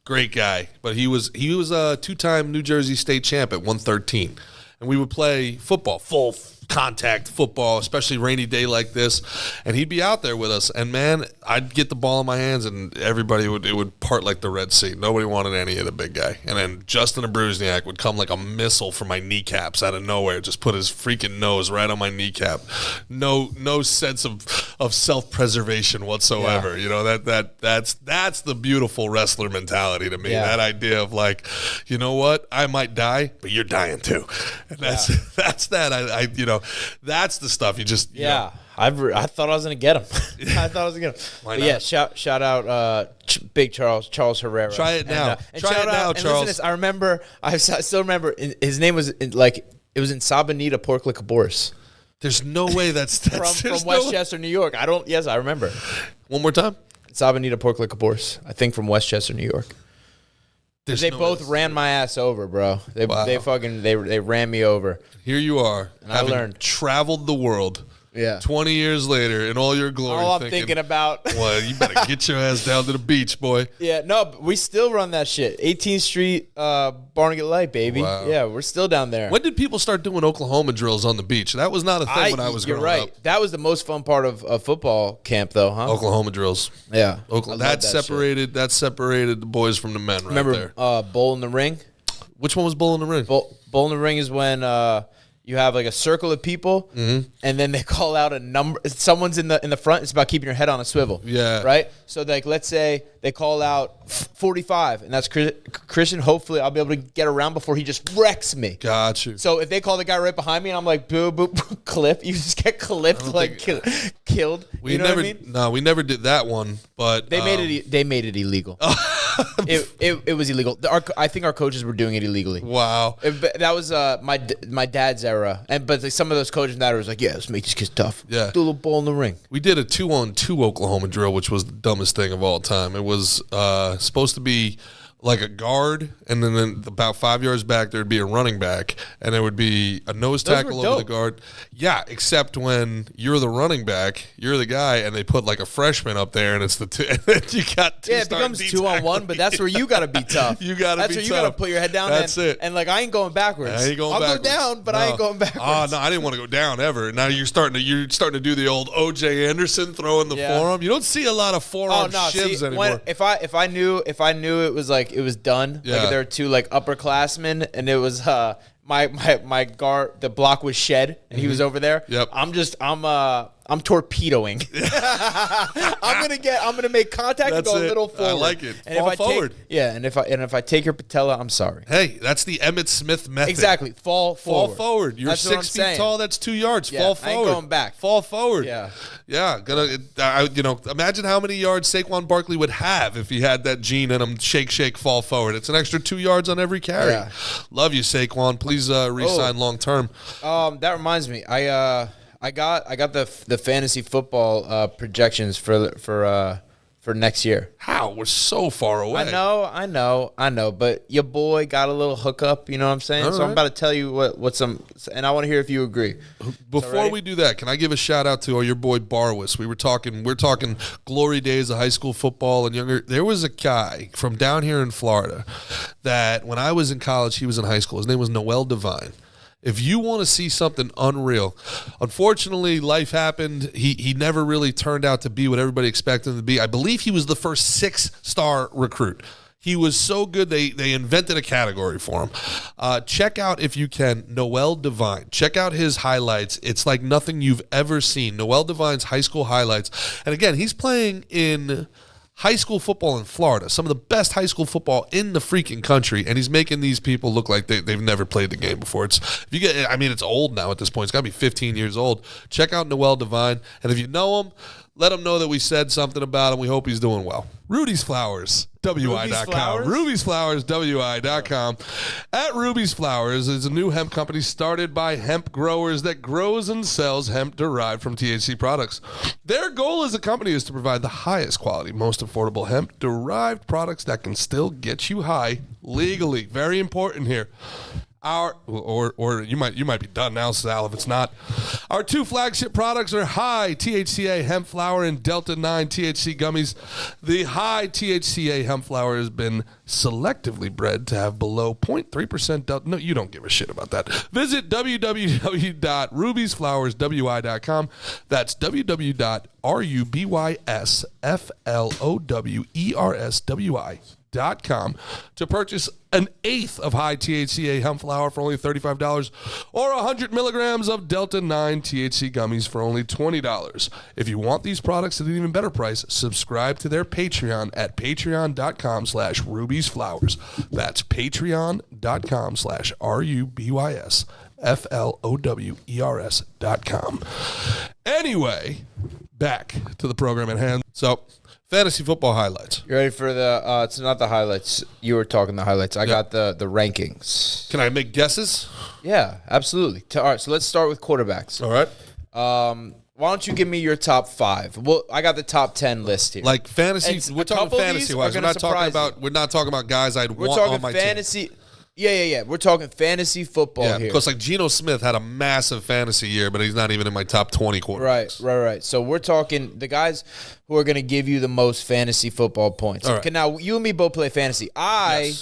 [SPEAKER 3] Great guy. But he was a 2-time New Jersey state champ at 113. And we would play football, full contact football, especially rainy day like this, and he'd be out there with us, and man, I'd get the ball in my hands, and everybody would part like the Red Sea. Nobody wanted any of the big guy. And then Justin Abruzniak would come like a missile for my kneecaps out of nowhere, just put his freaking nose right on my kneecap. No sense of self-preservation whatsoever. You know, that's the beautiful wrestler mentality to me. That idea of like, you know what, I might die, but you're dying too. And that's that's the stuff you just
[SPEAKER 1] I thought I was gonna get him. I thought I was gonna get him.
[SPEAKER 3] Why
[SPEAKER 1] but
[SPEAKER 3] not?
[SPEAKER 1] Yeah, shout out Big Charles Herrera.
[SPEAKER 3] Try it now. Try it now, Charles.
[SPEAKER 1] Listen to this, I remember. I still remember. His name was it was in Sabanita Pork Lick Boris.
[SPEAKER 3] There's no way that's
[SPEAKER 1] from Westchester, New York. Yes, I remember.
[SPEAKER 3] One more time.
[SPEAKER 1] Sabanita Pork Lick Boris. I think from Westchester, New York. They both ran my ass over, bro. They ran me over.
[SPEAKER 3] Here you are,
[SPEAKER 1] and I learned,
[SPEAKER 3] traveled the world.
[SPEAKER 1] Yeah.
[SPEAKER 3] 20 years later, in all your glory.
[SPEAKER 1] All I'm thinking about.
[SPEAKER 3] Well, you better get your ass down to the beach, boy.
[SPEAKER 1] Yeah, no, but we still run that shit. 18th Street, Barnegat Light, baby. Wow. Yeah, we're still down there.
[SPEAKER 3] When did people start doing Oklahoma drills on the beach? That was not a thing when I was growing up.
[SPEAKER 1] That was the most fun part of football camp, though, huh?
[SPEAKER 3] Oklahoma drills.
[SPEAKER 1] Yeah.
[SPEAKER 3] That separated the boys from the men right there.
[SPEAKER 1] Remember Bowl in the Ring?
[SPEAKER 3] Which one was Bowl in the Ring?
[SPEAKER 1] Bowl in the Ring is when you have like a circle of people, and then they call out a number. Someone's in the front. It's about keeping your head on a swivel.
[SPEAKER 3] Yeah.
[SPEAKER 1] Right. So like, let's say they call out 45, and that's Christian. Hopefully, I'll be able to get around before he just wrecks me.
[SPEAKER 3] Got you.
[SPEAKER 1] So if they call the guy right behind me, and I'm like, boo, boo, boo, clip, you just get clipped, killed. You know what I mean?
[SPEAKER 3] No, we never did that one, but
[SPEAKER 1] they made it illegal. It was illegal. I think our coaches were doing it illegally.
[SPEAKER 3] Wow.
[SPEAKER 1] That was my dad's era, but some of those coaches in that era was like, yeah, let's make these kids tough.
[SPEAKER 3] Yeah.
[SPEAKER 1] Do a little ball in the ring.
[SPEAKER 3] We did a 2-on-2 Oklahoma drill, which was the dumbest thing of all time. It was supposed to be like a guard, and then about 5 yards back, there'd be a running back, and there would be a nose tackle over the guard. Yeah, except when you're the running back, you're the guy, and they put like a freshman up there, and it's the two. You got two.
[SPEAKER 1] Yeah, it becomes 2-on-1, but that's where you got to be tough. That's where you got to put your head down.
[SPEAKER 3] That's it.
[SPEAKER 1] And like I ain't going backwards.
[SPEAKER 3] I'll
[SPEAKER 1] go down, but I ain't going backwards.
[SPEAKER 3] Oh no, I didn't want to go down ever. Now you're starting to do the old O.J. Anderson throwing the forearm. You don't see a lot of forearm shivs anymore.
[SPEAKER 1] If I knew it was like it was done.
[SPEAKER 3] Yeah.
[SPEAKER 1] Like there were two like upperclassmen, and it was my guard. The block was Shed, and he was over there.
[SPEAKER 3] Yep.
[SPEAKER 1] I'm torpedoing. I'm gonna make contact and go a little forward.
[SPEAKER 3] I like it.
[SPEAKER 1] And
[SPEAKER 3] Fall
[SPEAKER 1] if
[SPEAKER 3] forward.
[SPEAKER 1] And if I take your patella, I'm sorry.
[SPEAKER 3] Hey, that's the Emmitt Smith method.
[SPEAKER 1] Exactly. Fall forward.
[SPEAKER 3] You're
[SPEAKER 1] That's
[SPEAKER 3] 6 feet tall. That's 2 yards.
[SPEAKER 1] Yeah,
[SPEAKER 3] Fall forward.
[SPEAKER 1] I ain't going back.
[SPEAKER 3] Fall forward.
[SPEAKER 1] Yeah.
[SPEAKER 3] Yeah. Imagine how many yards Saquon Barkley would have if he had that gene in him. Shake, fall forward. It's an extra 2 yards on every carry.
[SPEAKER 1] Yeah.
[SPEAKER 3] Love you, Saquon. Please re-sign long term.
[SPEAKER 1] That reminds me. I got the fantasy football projections for next year.
[SPEAKER 3] How? We're so far away.
[SPEAKER 1] I know. But your boy got a little hookup. You know what I'm saying?
[SPEAKER 3] All
[SPEAKER 1] so
[SPEAKER 3] right.
[SPEAKER 1] I'm about to tell you what some, and I want to hear if you agree.
[SPEAKER 3] Before we do that, can I give a shout out to your boy Barwis? We're talking glory days of high school football and younger. There was a guy from down here in Florida that when I was in college, he was in high school. His name was Noel Devine. If you want to see something unreal, unfortunately, life happened. He never really turned out to be what everybody expected him to be. I believe he was the first 6-star recruit. He was so good, they invented a category for him. Check out, if you can, Noel Devine. Check out his highlights. It's like nothing you've ever seen. Noel Devine's high school highlights. And again, he's playing in high school football in Florida, some of the best high school football in the freaking country, and he's making these people look like they've never played the game before. It's old now at this point. It's got to be 15 years old. Check out Noel Devine, and if you know him, let him know that we said something about him. We hope he's doing well. Rudy's Flowers, WI.com. Ruby's Flowers, WI.com. At Ruby's Flowers is a new hemp company started by hemp growers that grows and sells hemp derived from THC products. Their goal as a company is to provide the highest quality, most affordable hemp derived products that can still get you high legally. Very important here. Or you might be done now, Sal, if it's not. Our 2 flagship products are high THCA hemp flower and Delta 9 THC gummies. The high THCA hemp flower has been selectively bred to have below 0.3% Delta. No, you don't give a shit about that. Visit www.rubiesflowerswi.com. That's www.rubiesflowerswi.com to purchase an eighth of high THCA hemp flower for only $35 or 100 milligrams of Delta 9 THC gummies for only $20. If you want these products at an even better price, subscribe to their Patreon at patreon.com/rubiesflowers. That's patreon.com/rubiesflowers.com. Anyway, back to the program at hand. So, fantasy football highlights.
[SPEAKER 1] You ready for the? It's not the highlights. You were talking the highlights. I got the rankings.
[SPEAKER 3] Can I make guesses?
[SPEAKER 1] Yeah, absolutely. All right, so let's start with quarterbacks.
[SPEAKER 3] All right.
[SPEAKER 1] Why don't you give me your top 5? Well, I got the top 10 list here.
[SPEAKER 3] Like fantasy, we're talking fantasy wise. We're not talking about guys I'd want on my
[SPEAKER 1] fantasy,
[SPEAKER 3] team.
[SPEAKER 1] Yeah. We're talking fantasy football here.
[SPEAKER 3] Because like Geno Smith had a massive fantasy year, but he's not even in my top 20 quarterbacks.
[SPEAKER 1] Right. So we're talking the guys who are going to give you the most fantasy football points.
[SPEAKER 3] All right.
[SPEAKER 1] Okay, now you and me both play fantasy. I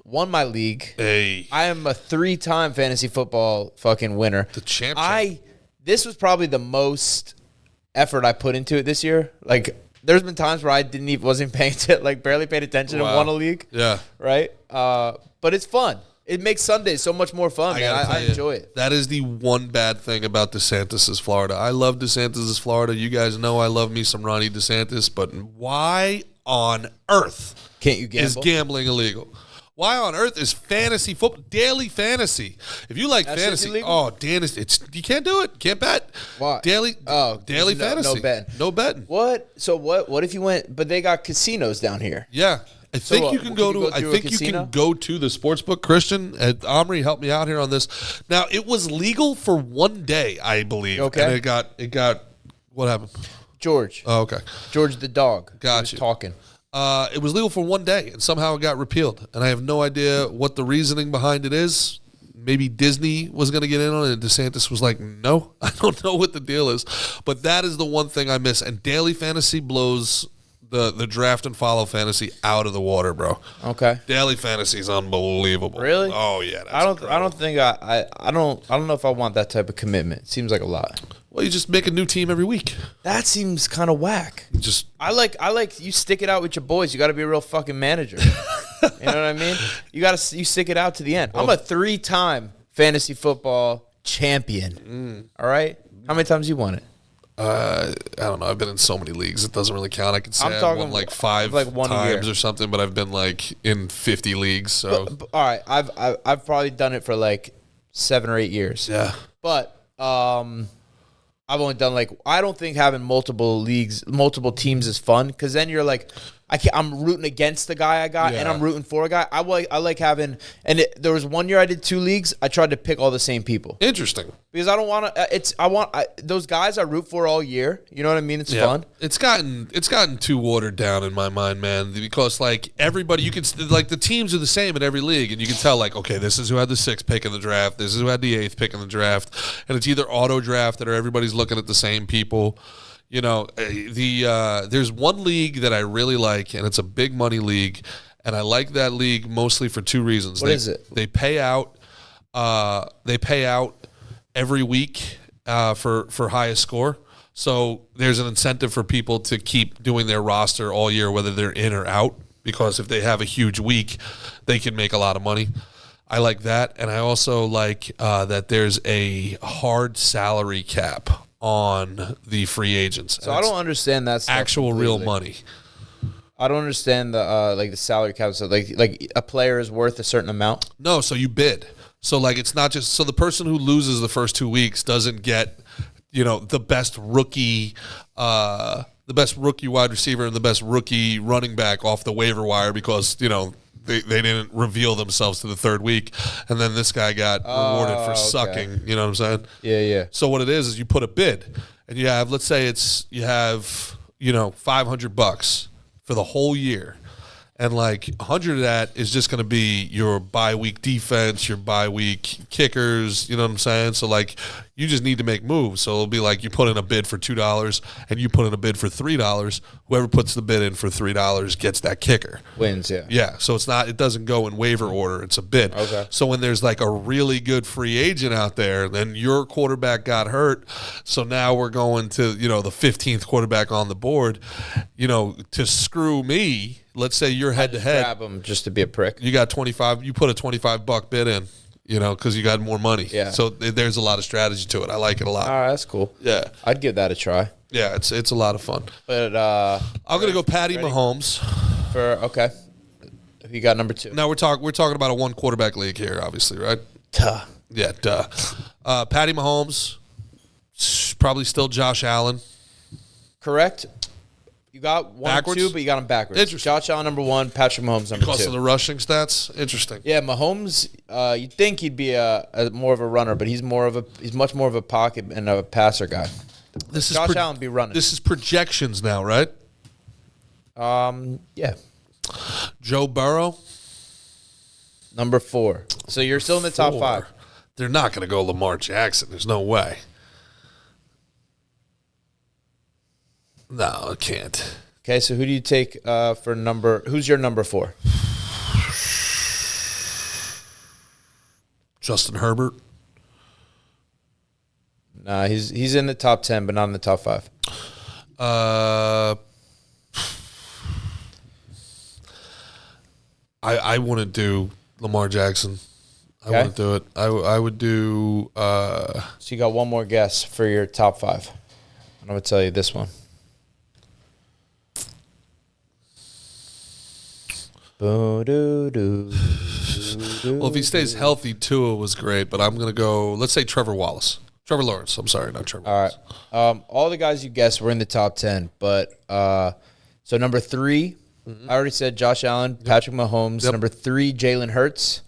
[SPEAKER 1] won my league.
[SPEAKER 3] Hey.
[SPEAKER 1] I am a 3-time fantasy football fucking winner.
[SPEAKER 3] The champ.
[SPEAKER 1] This was probably the most effort I put into it this year. Like, there's been times where I wasn't paying barely paid attention and won a league.
[SPEAKER 3] Yeah.
[SPEAKER 1] Right? But it's fun. It makes Sundays so much more fun, man. I enjoy it.
[SPEAKER 3] That is the one bad thing about DeSantis' Florida. I love DeSantis' Florida. You guys know I love me some Ronnie DeSantis, but why on earth
[SPEAKER 1] can't you gamble?
[SPEAKER 3] Is gambling illegal? Why on earth is fantasy football, daily fantasy? If you like fantasy, you can't do it. Can't bet.
[SPEAKER 1] Why?
[SPEAKER 3] Daily fantasy.
[SPEAKER 1] No betting.
[SPEAKER 3] No betting.
[SPEAKER 1] What? So what if you went, but they got casinos down here.
[SPEAKER 3] Yeah. I think you can go to. I think you
[SPEAKER 1] casino?
[SPEAKER 3] can go to the sportsbook. Christian, Omri, help me out here on this. Now, it was legal for one day, I believe.
[SPEAKER 1] Okay.
[SPEAKER 3] And it got. What happened?
[SPEAKER 1] George.
[SPEAKER 3] Oh, okay.
[SPEAKER 1] George the dog.
[SPEAKER 3] Got you.
[SPEAKER 1] Talking.
[SPEAKER 3] It was legal for one day, and somehow it got repealed. And I have no idea what the reasoning behind it is. Maybe Disney was going to get in on it, and DeSantis was like, no. I don't know what the deal is. But that is the one thing I miss. And daily fantasy blows the draft and follow fantasy out of the water, bro.
[SPEAKER 1] Okay.
[SPEAKER 3] Daily fantasy is unbelievable.
[SPEAKER 1] Really?
[SPEAKER 3] Oh, yeah.
[SPEAKER 1] I don't think I don't know if I want that type of commitment. It seems like a lot.
[SPEAKER 3] Well, you just make a new team every week.
[SPEAKER 1] That seems kind of whack.
[SPEAKER 3] Just
[SPEAKER 1] I like you stick it out with your boys. You got to be a real fucking manager. You know what I mean? You stick it out to the end. I'm a 3-time fantasy football champion. All right? How many times you won it?
[SPEAKER 3] I don't know. I've been in so many leagues. It doesn't really count. I can say I've won like 5 times or something, but I've been like in 50 leagues. So
[SPEAKER 1] but, all right, I've probably done it for like 7 or 8 years.
[SPEAKER 3] Yeah.
[SPEAKER 1] But I've only done I don't think having multiple leagues, multiple teams is fun because then you're like, I'm rooting against the guy I got and I'm rooting for a guy. I like having, and there was one year I did 2 leagues. I tried to pick all the same people.
[SPEAKER 3] Interesting.
[SPEAKER 1] Because I don't want to. Those guys I root for all year. You know what I mean? It's fun.
[SPEAKER 3] It's gotten too watered down in my mind, man. Because like everybody, you can like the teams are the same in every league, and you can tell like, okay, this is who had the 6th pick in the draft. This is who had the 8th pick in the draft, and it's either auto drafted or everybody's looking at the same people. You know, there's one league that I really like, and it's a big money league, and I like that league mostly for 2 reasons.
[SPEAKER 1] What is it?
[SPEAKER 3] They pay out. Every week for highest score. So there's an incentive for people to keep doing their roster all year, whether they're in or out, because if they have a huge week, they can make a lot of money. I like that. And I also like that there's a hard salary cap on the free agents.
[SPEAKER 1] So I don't understand that stuff
[SPEAKER 3] actual real money.
[SPEAKER 1] I don't understand the salary cap. So like a player is worth a certain amount.
[SPEAKER 3] No, so you bid. So like it's not just so the person who loses the first 2 weeks doesn't get, the best rookie wide receiver and the best rookie running back off the waiver wire because they didn't reveal themselves to the 3rd week, and then this guy got rewarded for sucking. You know what I'm saying?
[SPEAKER 1] Yeah.
[SPEAKER 3] So what it is you put a bid, and you have, let's say you have $500 for the whole year. And like 100 of that is just going to be your bye-week defense, your bye-week kickers, you know what I'm saying? So like you just need to make moves. So it'll be like you put in a bid for $2 and you put in a bid for $3. Whoever puts the bid in for $3 gets that kicker.
[SPEAKER 1] Wins, yeah.
[SPEAKER 3] Yeah, so it doesn't go in waiver order. It's a bid.
[SPEAKER 1] Okay.
[SPEAKER 3] So when there's like a really good free agent out there, then your quarterback got hurt. So now we're going to, the 15th quarterback on the board, to screw me. Let's say you're head to head.
[SPEAKER 1] Grab him just to be a prick.
[SPEAKER 3] You got 25. You put a $25 bid in, because you got more money.
[SPEAKER 1] Yeah.
[SPEAKER 3] So there's a lot of strategy to it. I like it a lot.
[SPEAKER 1] All right, that's cool.
[SPEAKER 3] Yeah.
[SPEAKER 1] I'd give that a try.
[SPEAKER 3] Yeah, it's a lot of fun.
[SPEAKER 1] But
[SPEAKER 3] I'm gonna go Patty Mahomes.
[SPEAKER 1] Okay. You got number 2.
[SPEAKER 3] Now we're talking about a 1 quarterback league here, obviously, right?
[SPEAKER 1] Duh.
[SPEAKER 3] Yeah, duh. Patty Mahomes, probably still Josh Allen.
[SPEAKER 1] Correct. You got 1
[SPEAKER 3] backwards?
[SPEAKER 1] 2, but you got them backwards.
[SPEAKER 3] Interesting.
[SPEAKER 1] Josh Allen number 1, Patrick Mahomes number 2.
[SPEAKER 3] Because of the rushing stats, interesting.
[SPEAKER 1] Yeah, Mahomes. You'd think he'd be a more of a runner, but he's much more of a pocket and a passer guy. Josh Allen be running.
[SPEAKER 3] This is projections now, right?
[SPEAKER 1] Yeah.
[SPEAKER 3] Joe Burrow,
[SPEAKER 1] number 4. So you're still in the top 5.
[SPEAKER 3] They're not going to go Lamar Jackson. There's no way. No, it can't.
[SPEAKER 1] Okay, so who do you take for number? Who's your number 4?
[SPEAKER 3] Justin Herbert.
[SPEAKER 1] Nah, he's in the top 10, but not in the top 5.
[SPEAKER 3] I wouldn't do Lamar Jackson. I
[SPEAKER 1] Okay.
[SPEAKER 3] wouldn't do it. I would do.
[SPEAKER 1] So you got one more guess for your top 5. I'm gonna tell you this one.
[SPEAKER 3] Well, if he stays healthy, Tua was great, but I'm going to go, let's say Trevor Lawrence. I'm sorry, not Trevor Lawrence.
[SPEAKER 1] All right. All the guys you guessed were in the top 10, but so number 3, I already said Josh Allen, Patrick Mahomes.
[SPEAKER 3] Yep.
[SPEAKER 1] Number 3, Jalen Hurts.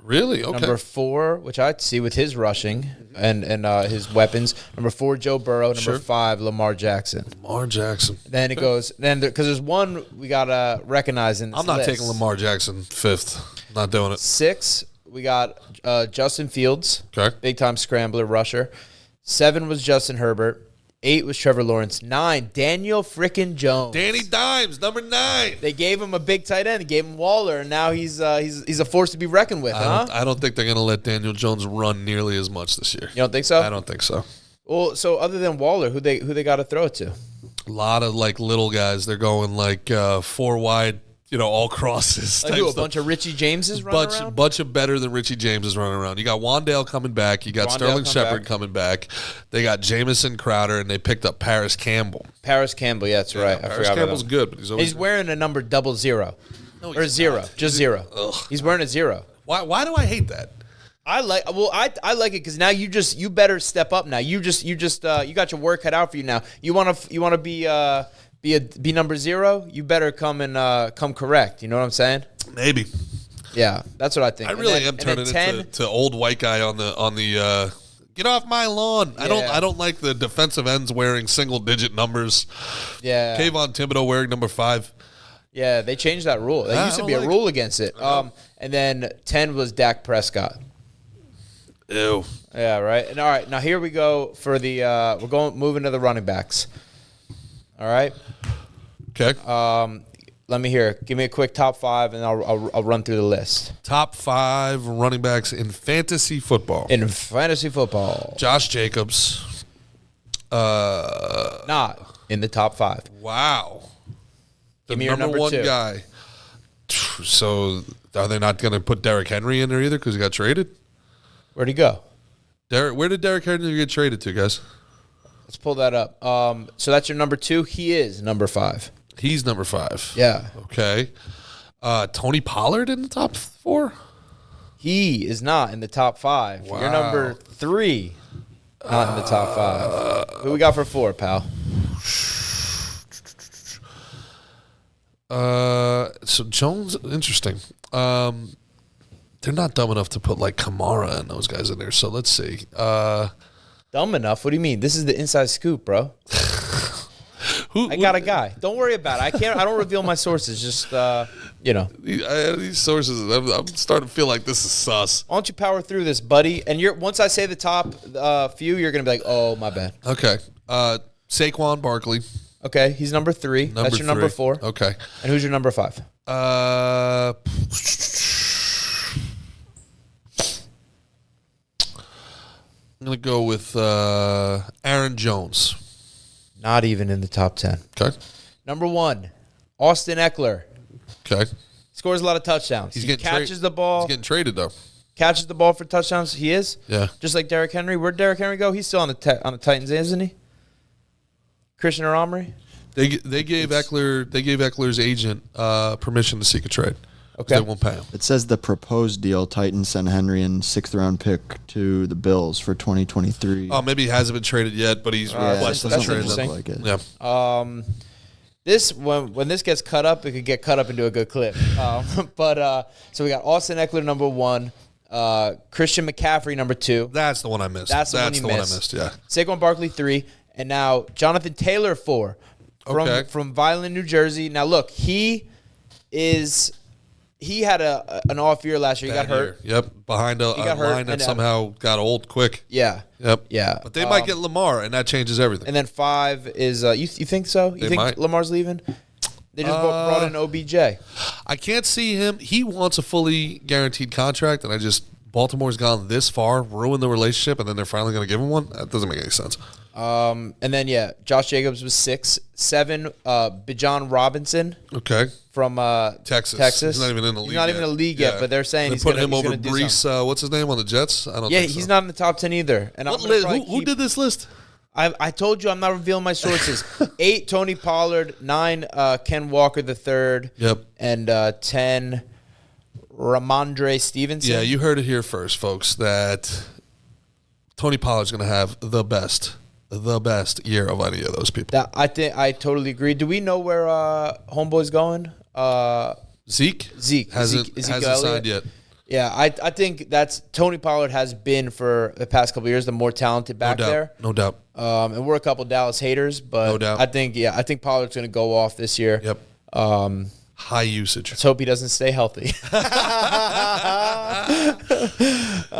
[SPEAKER 3] Really? Okay.
[SPEAKER 1] Number 4, which I'd see with his rushing and his weapons. Number 4, Joe Burrow. Number 5, Lamar Jackson.
[SPEAKER 3] Lamar Jackson.
[SPEAKER 1] Then it goes because there's one we gotta recognize in this
[SPEAKER 3] I'm not
[SPEAKER 1] list.
[SPEAKER 3] taking Lamar Jackson 5th. Not doing it.
[SPEAKER 1] 6, we got Justin Fields.
[SPEAKER 3] Okay.
[SPEAKER 1] Big time scrambler rusher. 7 was Justin Herbert. 8 was Trevor Lawrence. 9, Daniel frickin' Jones.
[SPEAKER 3] Danny Dimes, number 9.
[SPEAKER 1] They gave him a big tight end. They gave him Waller, and now he's a force to be reckoned with, huh?
[SPEAKER 3] I don't think they're going to let Daniel Jones run nearly as much this year.
[SPEAKER 1] You don't think so?
[SPEAKER 3] I don't think so.
[SPEAKER 1] Well, so other than Waller, who they got to throw it to?
[SPEAKER 3] A lot of like little guys. They're going like 4 wide, all crosses.
[SPEAKER 1] Like a bunch of Richie Jameses running around?
[SPEAKER 3] Bunch of better than Richie James is running around. You got Wandale coming back. You got Sterling Shepard coming back. They got Jamison Crowder, and they picked up Paris Campbell.
[SPEAKER 1] Paris Campbell, yeah, that's right. I
[SPEAKER 3] Paris
[SPEAKER 1] forgot
[SPEAKER 3] Campbell's
[SPEAKER 1] about
[SPEAKER 3] good, but he's
[SPEAKER 1] wearing a number 00.
[SPEAKER 3] No,
[SPEAKER 1] or 0, just 0.
[SPEAKER 3] Ugh.
[SPEAKER 1] He's wearing a 0.
[SPEAKER 3] Why do I hate that?
[SPEAKER 1] I like it because now you better step up now. You got your work cut out for you now. You want to be number 0. You better come correct. You know what I'm saying?
[SPEAKER 3] Maybe.
[SPEAKER 1] Yeah, that's what I think.
[SPEAKER 3] I really am turning into old white guy on the get off my lawn.
[SPEAKER 1] Yeah.
[SPEAKER 3] I don't like the defensive ends wearing single digit numbers.
[SPEAKER 1] Yeah.
[SPEAKER 3] Kayvon Thibodeau wearing number 5.
[SPEAKER 1] Yeah, they changed that rule. There used to be a rule against it. And then 10 was Dak Prescott.
[SPEAKER 3] Ew.
[SPEAKER 1] Yeah, right. And all right, now here we go for the moving to the running backs. All right.
[SPEAKER 3] Okay.
[SPEAKER 1] Let me hear. Give me a quick top 5, and I'll run through the list.
[SPEAKER 3] Top 5 running backs in fantasy football.
[SPEAKER 1] In fantasy football,
[SPEAKER 3] Josh Jacobs.
[SPEAKER 1] not in the top 5.
[SPEAKER 3] Wow. The
[SPEAKER 1] Give me your
[SPEAKER 3] number
[SPEAKER 1] number
[SPEAKER 3] 1
[SPEAKER 1] 2.
[SPEAKER 3] guy. So are they not going to put Derrick Henry in there either because he got traded?
[SPEAKER 1] Where'd he go?
[SPEAKER 3] Where did Derrick Henry get traded to, guys?
[SPEAKER 1] Let's pull that up. So that's your number 2. He is number 5.
[SPEAKER 3] He's number 5.
[SPEAKER 1] Yeah.
[SPEAKER 3] Okay. Tony Pollard in the top 4?
[SPEAKER 1] He is not in the top 5.
[SPEAKER 3] Wow.
[SPEAKER 1] You're number 3, not in the top 5. Who we got for 4, pal?
[SPEAKER 3] So Jones, interesting. They're not dumb enough to put like Kamara and those guys in there. So let's see.
[SPEAKER 1] Dumb enough? What do you mean? This is the inside scoop, bro. I got a guy. Don't worry about it. I don't reveal my sources. Just
[SPEAKER 3] These sources. I'm starting to feel like this is sus.
[SPEAKER 1] Why don't you power through this, buddy? And once I say the top few, you're gonna be like, oh, my bad.
[SPEAKER 3] Okay. Saquon Barkley.
[SPEAKER 1] Okay, he's number 3. That's your number 4.
[SPEAKER 3] Okay.
[SPEAKER 1] And who's your number 5?
[SPEAKER 3] I'm gonna go with Aaron Jones.
[SPEAKER 1] Not even in the top 10.
[SPEAKER 3] Okay.
[SPEAKER 1] Number 1, Austin Eckler.
[SPEAKER 3] Okay.
[SPEAKER 1] Scores a lot of touchdowns.
[SPEAKER 3] He's
[SPEAKER 1] He
[SPEAKER 3] getting
[SPEAKER 1] catches the ball.
[SPEAKER 3] He's getting traded though.
[SPEAKER 1] Catches the ball for touchdowns. He is.
[SPEAKER 3] Yeah.
[SPEAKER 1] Just like Derrick Henry. Where'd Derrick Henry go? He's still on the Titans, isn't he? Christian or Omri?
[SPEAKER 3] They gave Eckler's agent permission to seek a trade.
[SPEAKER 1] Okay.
[SPEAKER 3] They won't pay him.
[SPEAKER 6] It says the proposed deal, Titans sent Henry and 6th-round pick to the Bills for 2023.
[SPEAKER 3] Oh, maybe he hasn't been traded yet, but he's requested to
[SPEAKER 1] that's
[SPEAKER 3] trade
[SPEAKER 1] interesting.
[SPEAKER 3] them.
[SPEAKER 6] Like it.
[SPEAKER 3] Yeah.
[SPEAKER 1] This when this gets cut up, it could get cut up into a good clip. So we got Austin Eckler number 1, Christian McCaffrey number 2.
[SPEAKER 3] That's the one I missed.
[SPEAKER 1] That's the one I missed. Yeah. Saquon Barkley 3, and now Jonathan Taylor 4 from Violin, New Jersey. Now look, he had an off year last year. He got hurt.
[SPEAKER 3] Yep, behind a line that somehow got old quick.
[SPEAKER 1] Yeah.
[SPEAKER 3] Yep.
[SPEAKER 1] Yeah.
[SPEAKER 3] But they might get Lamar, and that changes everything.
[SPEAKER 1] And then 5 is you think so? You think
[SPEAKER 3] might.
[SPEAKER 1] Lamar's leaving? They just brought in OBJ.
[SPEAKER 3] I can't see him. He wants a fully guaranteed contract, and Baltimore's gone this far, ruined the relationship, and then they're finally going to give him one? That doesn't make any sense.
[SPEAKER 1] And then, Josh Jacobs was 6. 7, Bijan Robinson.
[SPEAKER 3] Okay.
[SPEAKER 1] From
[SPEAKER 3] Texas.
[SPEAKER 1] Texas.
[SPEAKER 3] He's not even in the league.
[SPEAKER 1] He's not even in the league yet, but they're saying he's
[SPEAKER 3] put
[SPEAKER 1] gonna,
[SPEAKER 3] him over
[SPEAKER 1] do
[SPEAKER 3] Brees. What's his name on the Jets? I don't.
[SPEAKER 1] Yeah,
[SPEAKER 3] think so.
[SPEAKER 1] he's not in the top 10 either. And
[SPEAKER 3] who did this list?
[SPEAKER 1] I told you I'm not revealing my sources. 8, Tony Pollard. 9, Ken Walker III.
[SPEAKER 3] Yep.
[SPEAKER 1] And 10, Ramondre Stevenson.
[SPEAKER 3] Yeah, you heard it here first, folks. That Tony Pollard's going to have the best year of any of those people.
[SPEAKER 1] I think I totally agree. Do we know where Homeboy's going?
[SPEAKER 3] Zeke hasn't
[SPEAKER 1] Elliott?
[SPEAKER 3] signed yet.
[SPEAKER 1] Yeah, I think that's Tony Pollard has been for the past couple of years the more talented back there.
[SPEAKER 3] No doubt.
[SPEAKER 1] And we're a couple Dallas haters, but
[SPEAKER 3] No doubt.
[SPEAKER 1] I think Pollard's going to go off this year.
[SPEAKER 3] Yep. High usage.
[SPEAKER 1] Let's hope he doesn't stay healthy.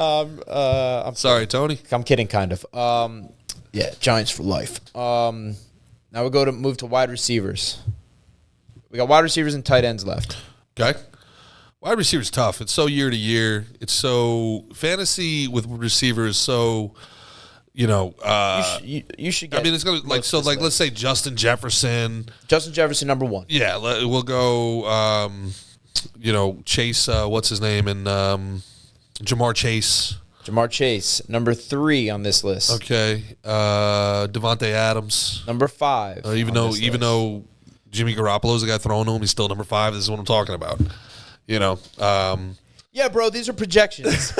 [SPEAKER 1] I'm
[SPEAKER 3] Sorry, Tony.
[SPEAKER 1] I'm kidding, kind of. Yeah, Giants for life. Now we move to wide receivers. We got wide receivers and tight ends left.
[SPEAKER 3] Okay. Wide receiver's tough. It's so year to year. It's so fantasy with receivers. So, you should get. I mean, it's gonna let's say Justin Jefferson.
[SPEAKER 1] Justin Jefferson, number 1.
[SPEAKER 3] Yeah, we'll go. Chase. What's his name? And Jamar Chase.
[SPEAKER 1] Jamar Chase, number 3 on this list.
[SPEAKER 3] Okay. Devontae Adams,
[SPEAKER 1] number 5.
[SPEAKER 3] Even though Jimmy Garoppolo's the guy throwing to him, he's still number 5. This is what I'm talking about.
[SPEAKER 1] Yeah, bro, these are projections.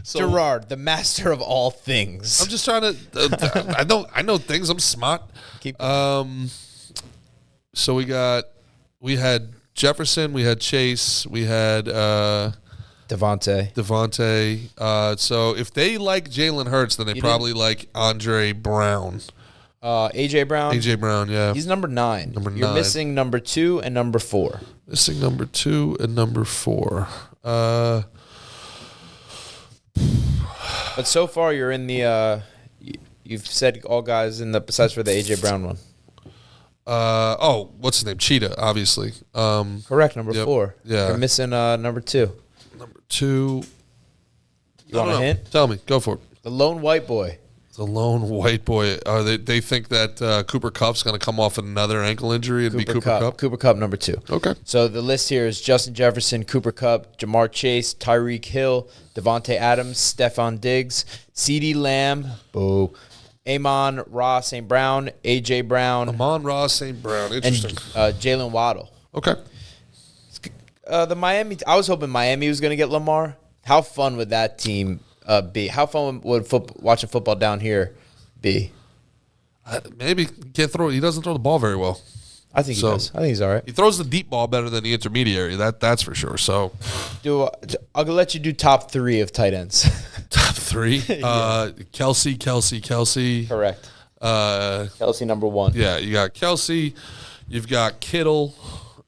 [SPEAKER 1] Gerard, the master of all things.
[SPEAKER 3] I'm just trying to. I know things. I'm smart. So we had Jefferson, we had Chase, we had
[SPEAKER 1] Devontae.
[SPEAKER 3] So if they like Jalen Hurts, then they probably like Andre Brown.
[SPEAKER 1] AJ Brown,
[SPEAKER 3] yeah.
[SPEAKER 1] He's number 9. You're
[SPEAKER 3] 9.
[SPEAKER 1] missing number 2 and number 4.
[SPEAKER 3] Missing number 2 and number 4.
[SPEAKER 1] But so far, you're in the. You've said all guys in the besides for the AJ Brown one.
[SPEAKER 3] What's his name? Cheetah, obviously.
[SPEAKER 1] Correct, number 4.
[SPEAKER 3] Yeah.
[SPEAKER 1] You're missing number 2.
[SPEAKER 3] Number 2.
[SPEAKER 1] You want a hint?
[SPEAKER 3] Tell me. Go for it.
[SPEAKER 1] The lone white boy.
[SPEAKER 3] The lone white boy. They think that Cooper Kupp's going to come off another ankle injury and be Cooper Kupp?
[SPEAKER 1] Cooper Kupp, number 2.
[SPEAKER 3] Okay.
[SPEAKER 1] So the list here is Justin Jefferson, Cooper Kupp, Jamar Chase, Tyreek Hill, Devontae Adams, Stephon Diggs, CeeDee Lamb, boo, Amon Ross St. Brown, A.J. Brown.
[SPEAKER 3] Amon-Ra St. Brown. Interesting.
[SPEAKER 1] And Jalen Waddle.
[SPEAKER 3] Okay.
[SPEAKER 1] The Miami. I was hoping Miami was going to get Lamar. How fun would that team be? How fun would watching football down here be?
[SPEAKER 3] Maybe can't throw. He doesn't throw the ball very well.
[SPEAKER 1] I think he does. I think he's all right.
[SPEAKER 3] He throws the deep ball better than the intermediary. That's for sure. So,
[SPEAKER 1] I'll let you do top 3 of tight ends.
[SPEAKER 3] Top 3. Kelsey.
[SPEAKER 1] Correct. Kelsey number 1.
[SPEAKER 3] Yeah, you got Kelsey. You've got Kittle.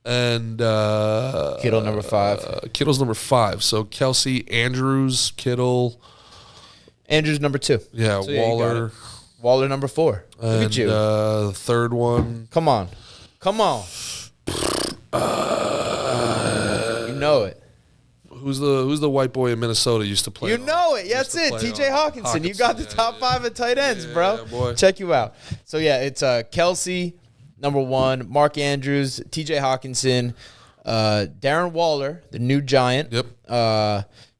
[SPEAKER 3] And
[SPEAKER 1] Kittle number 5.
[SPEAKER 3] Kittle's number 5. So Kelsey, Andrews, Kittle.
[SPEAKER 1] Andrews number 2.
[SPEAKER 3] Yeah,
[SPEAKER 1] so
[SPEAKER 3] Waller.
[SPEAKER 1] Waller number 4.
[SPEAKER 3] And,
[SPEAKER 1] look at you.
[SPEAKER 3] The third one.
[SPEAKER 1] Come on. You know it.
[SPEAKER 3] Who's the white boy in Minnesota used to play?
[SPEAKER 1] You know it. That's it. T.J. Hawkinson. You got the top 5 of tight ends, bro.
[SPEAKER 3] Boy.
[SPEAKER 1] Check you out. So, yeah, it's Kelsey, number 1, Mark Andrews, T.J. Hawkinson, Darren Waller, the new Giant.
[SPEAKER 3] Yep.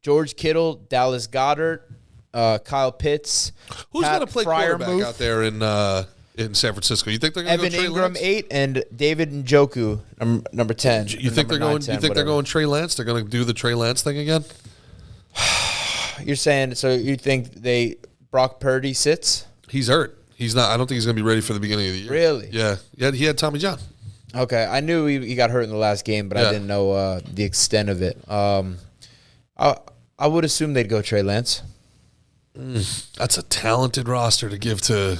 [SPEAKER 1] George Kittle, Dallas Goedert, Kyle Pitts.
[SPEAKER 3] Who's going to play quarterback
[SPEAKER 1] Freiermuth,
[SPEAKER 3] out there in San Francisco? You think they're going to go
[SPEAKER 1] Evan
[SPEAKER 3] Trey
[SPEAKER 1] Ingram,
[SPEAKER 3] Lance?
[SPEAKER 1] 8, and David Njoku, number 10.
[SPEAKER 3] You think they're going? You think they're going Trey Lance? They're going to do the Trey Lance thing again?
[SPEAKER 1] You're saying so? You think Brock Purdy sits?
[SPEAKER 3] He's hurt. He's not. I don't think he's going to be ready for the beginning of the year.
[SPEAKER 1] Really?
[SPEAKER 3] Yeah. He had Tommy John.
[SPEAKER 1] Okay, I knew he got hurt in the last game, but I didn't know the extent of it. I would assume they'd go Trey Lance.
[SPEAKER 3] That's a talented roster to give to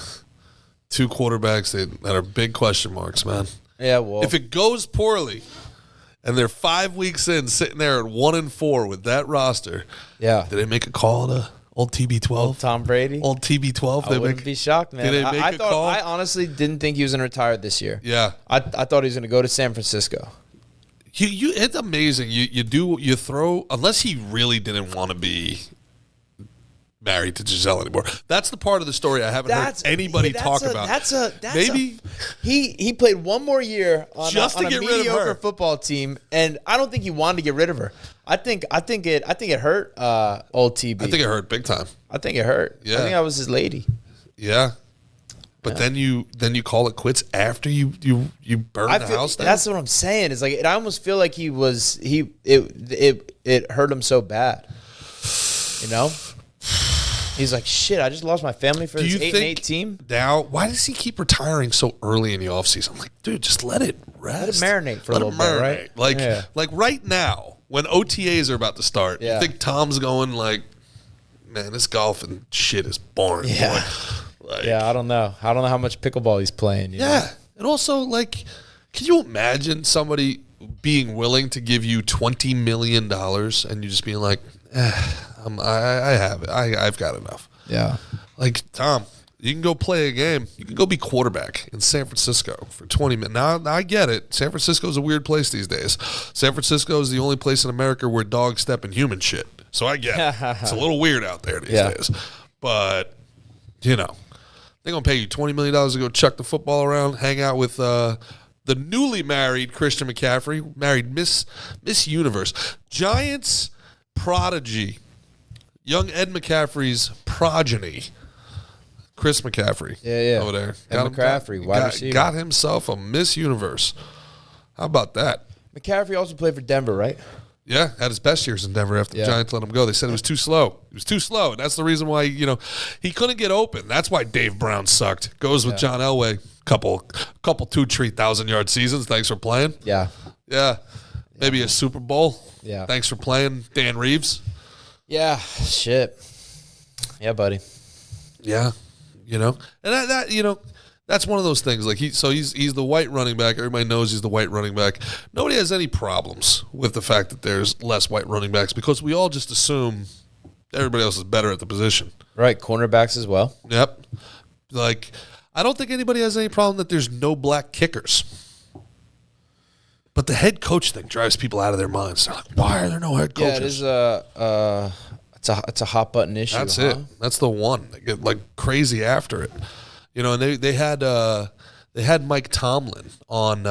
[SPEAKER 3] 2 quarterbacks that are big question marks, man.
[SPEAKER 1] Yeah, well,
[SPEAKER 3] if it goes poorly and they're 5 weeks in, sitting there at 1-4 with that roster,
[SPEAKER 1] yeah,
[SPEAKER 3] did they make a call to old TB12?
[SPEAKER 1] Old Tom Brady?
[SPEAKER 3] Old TB12?
[SPEAKER 1] I wouldn't be shocked, man.
[SPEAKER 3] Did they make a call?
[SPEAKER 1] I honestly didn't think he was going to retire this year.
[SPEAKER 3] Yeah.
[SPEAKER 1] I thought he was going to go to San Francisco.
[SPEAKER 3] It's amazing. You throw, unless he really didn't want to be married to Giselle anymore. That's the part of the story I haven't heard anybody talk about. Maybe
[SPEAKER 1] he played one more year on
[SPEAKER 3] just to
[SPEAKER 1] a
[SPEAKER 3] get rid of
[SPEAKER 1] mediocre
[SPEAKER 3] her
[SPEAKER 1] football team, and I don't think he wanted to get rid of her. I think it hurt old TB.
[SPEAKER 3] I think it hurt big time.
[SPEAKER 1] I think it hurt.
[SPEAKER 3] Yeah.
[SPEAKER 1] I think I was his lady.
[SPEAKER 3] Yeah. But then you call it quits after you burn the house down.
[SPEAKER 1] That's what I'm saying. It's like I almost feel like it hurt him so bad. You know? He's like, shit, I just lost my family for this 8-8 team.
[SPEAKER 3] Now, why does he keep retiring so early in the offseason? I'm like, dude, just let it rest.
[SPEAKER 1] Let it marinate for a little bit, right?
[SPEAKER 3] Like right now, when OTAs are about to start, you think Tom's going like, man, this golf and shit is boring.
[SPEAKER 1] Yeah.
[SPEAKER 3] Like,
[SPEAKER 1] I don't know. I don't know how much pickleball he's playing. You know?
[SPEAKER 3] And also, like, can you imagine somebody being willing to give you $20 million and you just being like, I have it. I've got enough.
[SPEAKER 1] Yeah.
[SPEAKER 3] Like, Tom, you can go play a game. You can go be quarterback in San Francisco for 20 minutes. Now, I get it. San Francisco is a weird place these days. San Francisco is the only place in America where dogs step in human shit. So I get it. It's a little weird out there these days. But, you know, they're going to pay you $20 million to go chuck the football around, hang out with the newly married Christian McCaffrey, married Miss Universe. Giants prodigy, young Ed McCaffrey's progeny, Chris McCaffrey. Over there.
[SPEAKER 1] Ed McCaffrey, wide receiver.
[SPEAKER 3] Got himself a Miss Universe. How about that?
[SPEAKER 1] McCaffrey also played for Denver, right?
[SPEAKER 3] Yeah, had his best years in Denver after the Giants let him go. They said it was too slow. It was too slow, and that's the reason why, you know, he couldn't get open. That's why Dave Brown sucked. Goes with John Elway. Couple 2,000-3,000-yard seasons. Thanks for playing.
[SPEAKER 1] Yeah.
[SPEAKER 3] Maybe a Super Bowl.
[SPEAKER 1] Yeah.
[SPEAKER 3] Thanks for playing, Dan Reeves.
[SPEAKER 1] Yeah. Shit. Yeah, buddy.
[SPEAKER 3] Yeah. You know, and that you know, that's one of those things. Like he's the white running back. Everybody knows he's the white running back. Nobody has any problems with the fact that there's less white running backs because we all just assume everybody else is better at the position.
[SPEAKER 1] Right. Cornerbacks as well.
[SPEAKER 3] Yep. Like, I don't think anybody has any problem that there's no black kickers. But the head coach thing drives people out of their minds. They're like, why are there no head coaches?
[SPEAKER 1] Yeah, it is it's a hot button issue.
[SPEAKER 3] That's it. That's the one. They get like crazy after it. You know, and they had Mike Tomlin on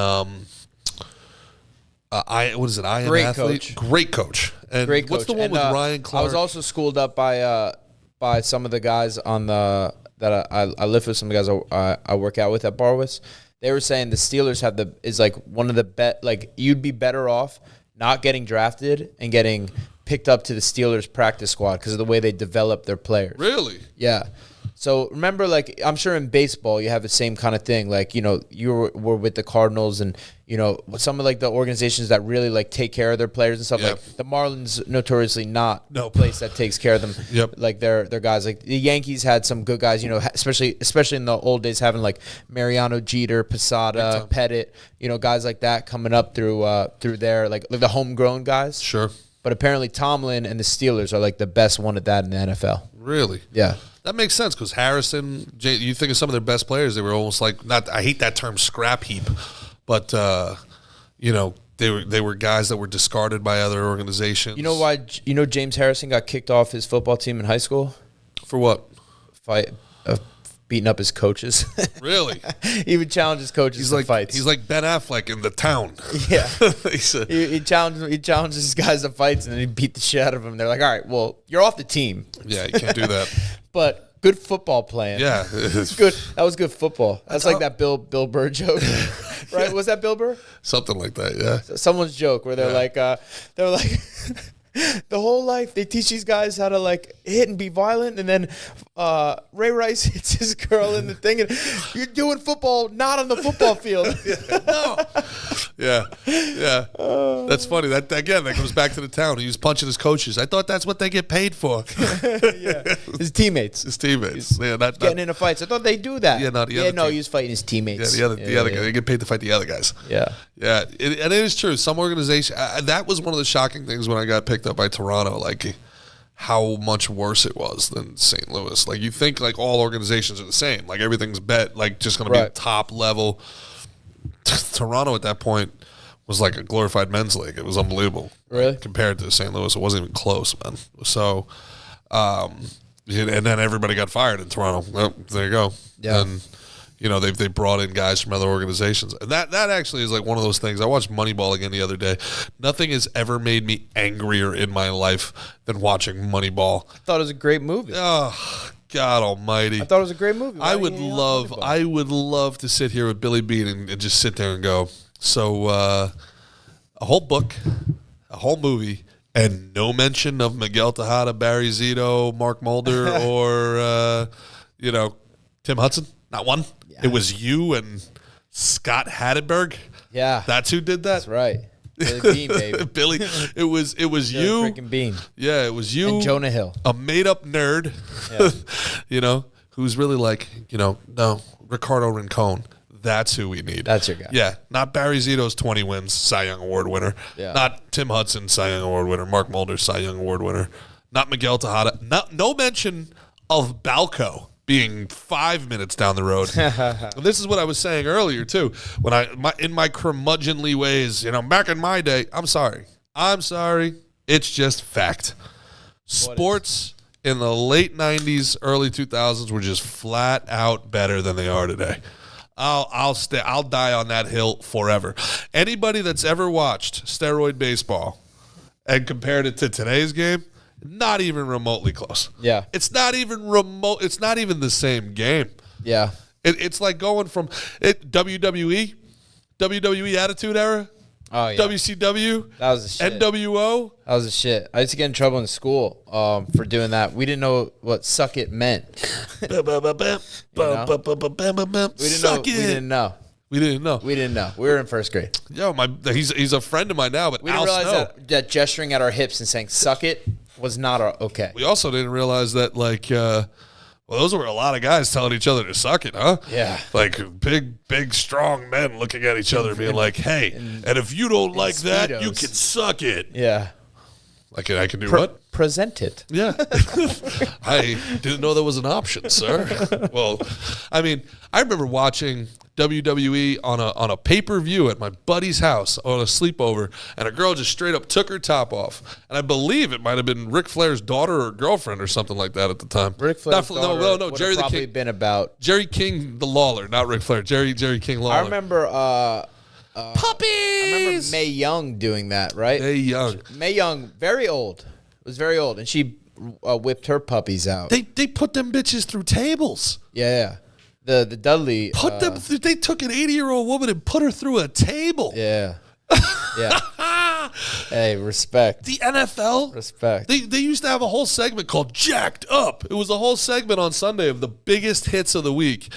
[SPEAKER 3] what is it? I Am
[SPEAKER 1] Great
[SPEAKER 3] Athlete.
[SPEAKER 1] coach.
[SPEAKER 3] Great coach. And
[SPEAKER 1] Great coach.
[SPEAKER 3] what's the one with Ryan Clark?
[SPEAKER 1] I was also schooled up by some of the guys on that I live with, some of the guys I work out with at Barwis. They were saying the Steelers is like one of the like you'd be better off not getting drafted and getting picked up to the Steelers practice squad because of the way they develop their players.
[SPEAKER 3] Really?
[SPEAKER 1] Yeah. So remember, like, I'm sure in baseball you have the same kind of thing. Like, you know, you were with the Cardinals and, you know, some of like the organizations that really like take care of their players and stuff.
[SPEAKER 3] Yep.
[SPEAKER 1] Like the Marlins, notoriously not a place that takes care of them.
[SPEAKER 3] Yep.
[SPEAKER 1] Like their guys. Like the Yankees had some good guys, you know, especially in the old days, having like Mariano, Jeter, Posada, Pettit, you know, guys like that coming up through their like the homegrown guys.
[SPEAKER 3] Sure.
[SPEAKER 1] But apparently Tomlin and the Steelers are like the best one at that in the NFL.
[SPEAKER 3] Really?
[SPEAKER 1] Yeah.
[SPEAKER 3] That makes sense because Harrison, you think of some of their best players, they were almost like, I hate that term scrap heap, but, you know, they were guys that were discarded by other organizations.
[SPEAKER 1] You know why? You know James Harrison got kicked off his football team in high school?
[SPEAKER 3] For what?
[SPEAKER 1] Beating up his coaches.
[SPEAKER 3] Really?
[SPEAKER 1] He would challenge his coaches to fights.
[SPEAKER 3] He's like Ben Affleck in The Town.
[SPEAKER 1] Yeah. He challenges his guys to fights, and then he beat the shit out of them. They're like, all right, well, you're off the team.
[SPEAKER 3] Yeah, you can't do that.
[SPEAKER 1] But good football playing.
[SPEAKER 3] Yeah.
[SPEAKER 1] Good. That was good football. That's like that Bill Burr joke. Right? Was that Bill Burr?
[SPEAKER 3] Something like that, yeah.
[SPEAKER 1] Someone's joke where they're like, the whole life they teach these guys how to like hit and be violent, and then Ray Rice hits his girl in the thing, and you're doing football not on the football field.
[SPEAKER 3] Yeah. That's funny. That again, that goes back to The Town. He was punching his coaches. I thought that's what they get paid for.
[SPEAKER 1] Yeah, his teammates.
[SPEAKER 3] Getting
[SPEAKER 1] into fights. I thought they do that.
[SPEAKER 3] Yeah,
[SPEAKER 1] he was fighting his teammates.
[SPEAKER 3] Yeah, the other guy. They get paid to fight the other guys.
[SPEAKER 1] Yeah.
[SPEAKER 3] Yeah, and it is true. Some organization that was one of the shocking things when I got picked up by Toronto, like how much worse it was than St. Louis. Like you think like all organizations are the same, like everything's like just going to be top level. Toronto at that point was like a glorified men's league. It was unbelievable.
[SPEAKER 1] Really?
[SPEAKER 3] Like, compared to St. Louis, it wasn't even close, man. So, and then everybody got fired in Toronto. Well, there you go.
[SPEAKER 1] Yeah.
[SPEAKER 3] And you know, they brought in guys from other organizations. And that actually is like one of those things. I watched Moneyball again the other day. Nothing has ever made me angrier in my life than watching Moneyball.
[SPEAKER 1] I thought it was a great movie.
[SPEAKER 3] Oh, God almighty.
[SPEAKER 1] I thought it was a great movie.
[SPEAKER 3] I would love to sit here with Billy Bean and just sit there and go, so a whole book, a whole movie, and no mention of Miguel Tejada, Barry Zito, Mark Mulder, or Tim Hudson. Not one. Yeah. It was you and Scott Hatteberg.
[SPEAKER 1] Yeah,
[SPEAKER 3] that's who did that.
[SPEAKER 1] That's right. Billy Bean, baby.
[SPEAKER 3] Billy. It was you.
[SPEAKER 1] Freaking Bean.
[SPEAKER 3] Yeah, it was you.
[SPEAKER 1] And Jonah Hill,
[SPEAKER 3] a made-up nerd. Yeah. Who's really like no Ricardo Rincon. That's who we need.
[SPEAKER 1] That's your guy.
[SPEAKER 3] Yeah, not Barry Zito's 20 wins, Cy Young Award winner. Yeah. Not Tim Hudson, Cy Young Award winner. Mark Mulder, Cy Young Award winner. Not Miguel Tejada. No mention of Balco being 5 minutes down the road. This is what I was saying earlier too. When in my curmudgeonly ways, back in my day, I'm sorry. It's just fact. Sports in the late 90s, early 2000s were just flat out better than they are today. I'll die on that hill forever. Anybody that's ever watched steroid baseball and compared it to today's game, not even remotely close.
[SPEAKER 1] Yeah.
[SPEAKER 3] It's not even remote. It's not even the same game.
[SPEAKER 1] Yeah.
[SPEAKER 3] It's like going from WWE Attitude Era.
[SPEAKER 1] Oh, yeah.
[SPEAKER 3] WCW.
[SPEAKER 1] That was the shit.
[SPEAKER 3] NWO.
[SPEAKER 1] That was the shit. I used to get in trouble in school for doing that. We didn't know what suck it meant. We didn't know. We didn't know. We were in first grade.
[SPEAKER 3] Yo, he's a friend of mine now, but
[SPEAKER 1] we didn't realize that gesturing at our hips and saying "suck it" was not okay.
[SPEAKER 3] We also didn't realize that those were a lot of guys telling each other to suck it, huh?
[SPEAKER 1] Yeah.
[SPEAKER 3] Like big, strong men looking at each other being like, hey, and if you don't like that, you can suck it.
[SPEAKER 1] Yeah.
[SPEAKER 3] Like I can do what?
[SPEAKER 1] Present it.
[SPEAKER 3] Yeah. I didn't know that was an option, sir. Well, I mean, I remember watching WWE on a pay-per-view at my buddy's house on a sleepover, and a girl just straight up took her top off. And I believe it might have been Ric Flair's daughter or girldered or something like that at the time.
[SPEAKER 1] Ric Flair's daughter
[SPEAKER 3] no, Jerry the
[SPEAKER 1] probably
[SPEAKER 3] King.
[SPEAKER 1] Been about
[SPEAKER 3] Jerry King the Lawler, not Ric Flair. Jerry King Lawler.
[SPEAKER 1] I remember
[SPEAKER 3] puppies.
[SPEAKER 1] I remember Mae Young doing that, right?
[SPEAKER 3] Mae
[SPEAKER 1] Young, very old. Was very old, and she whipped her puppies out.
[SPEAKER 3] They put them bitches through tables.
[SPEAKER 1] Yeah. The Dudley
[SPEAKER 3] they took an 80-year-old woman and put her through a table.
[SPEAKER 1] Yeah. Yeah. Hey, respect.
[SPEAKER 3] The NFL?
[SPEAKER 1] Respect.
[SPEAKER 3] They used to have a whole segment called Jacked Up. It was a whole segment on Sunday of the biggest hits of the week.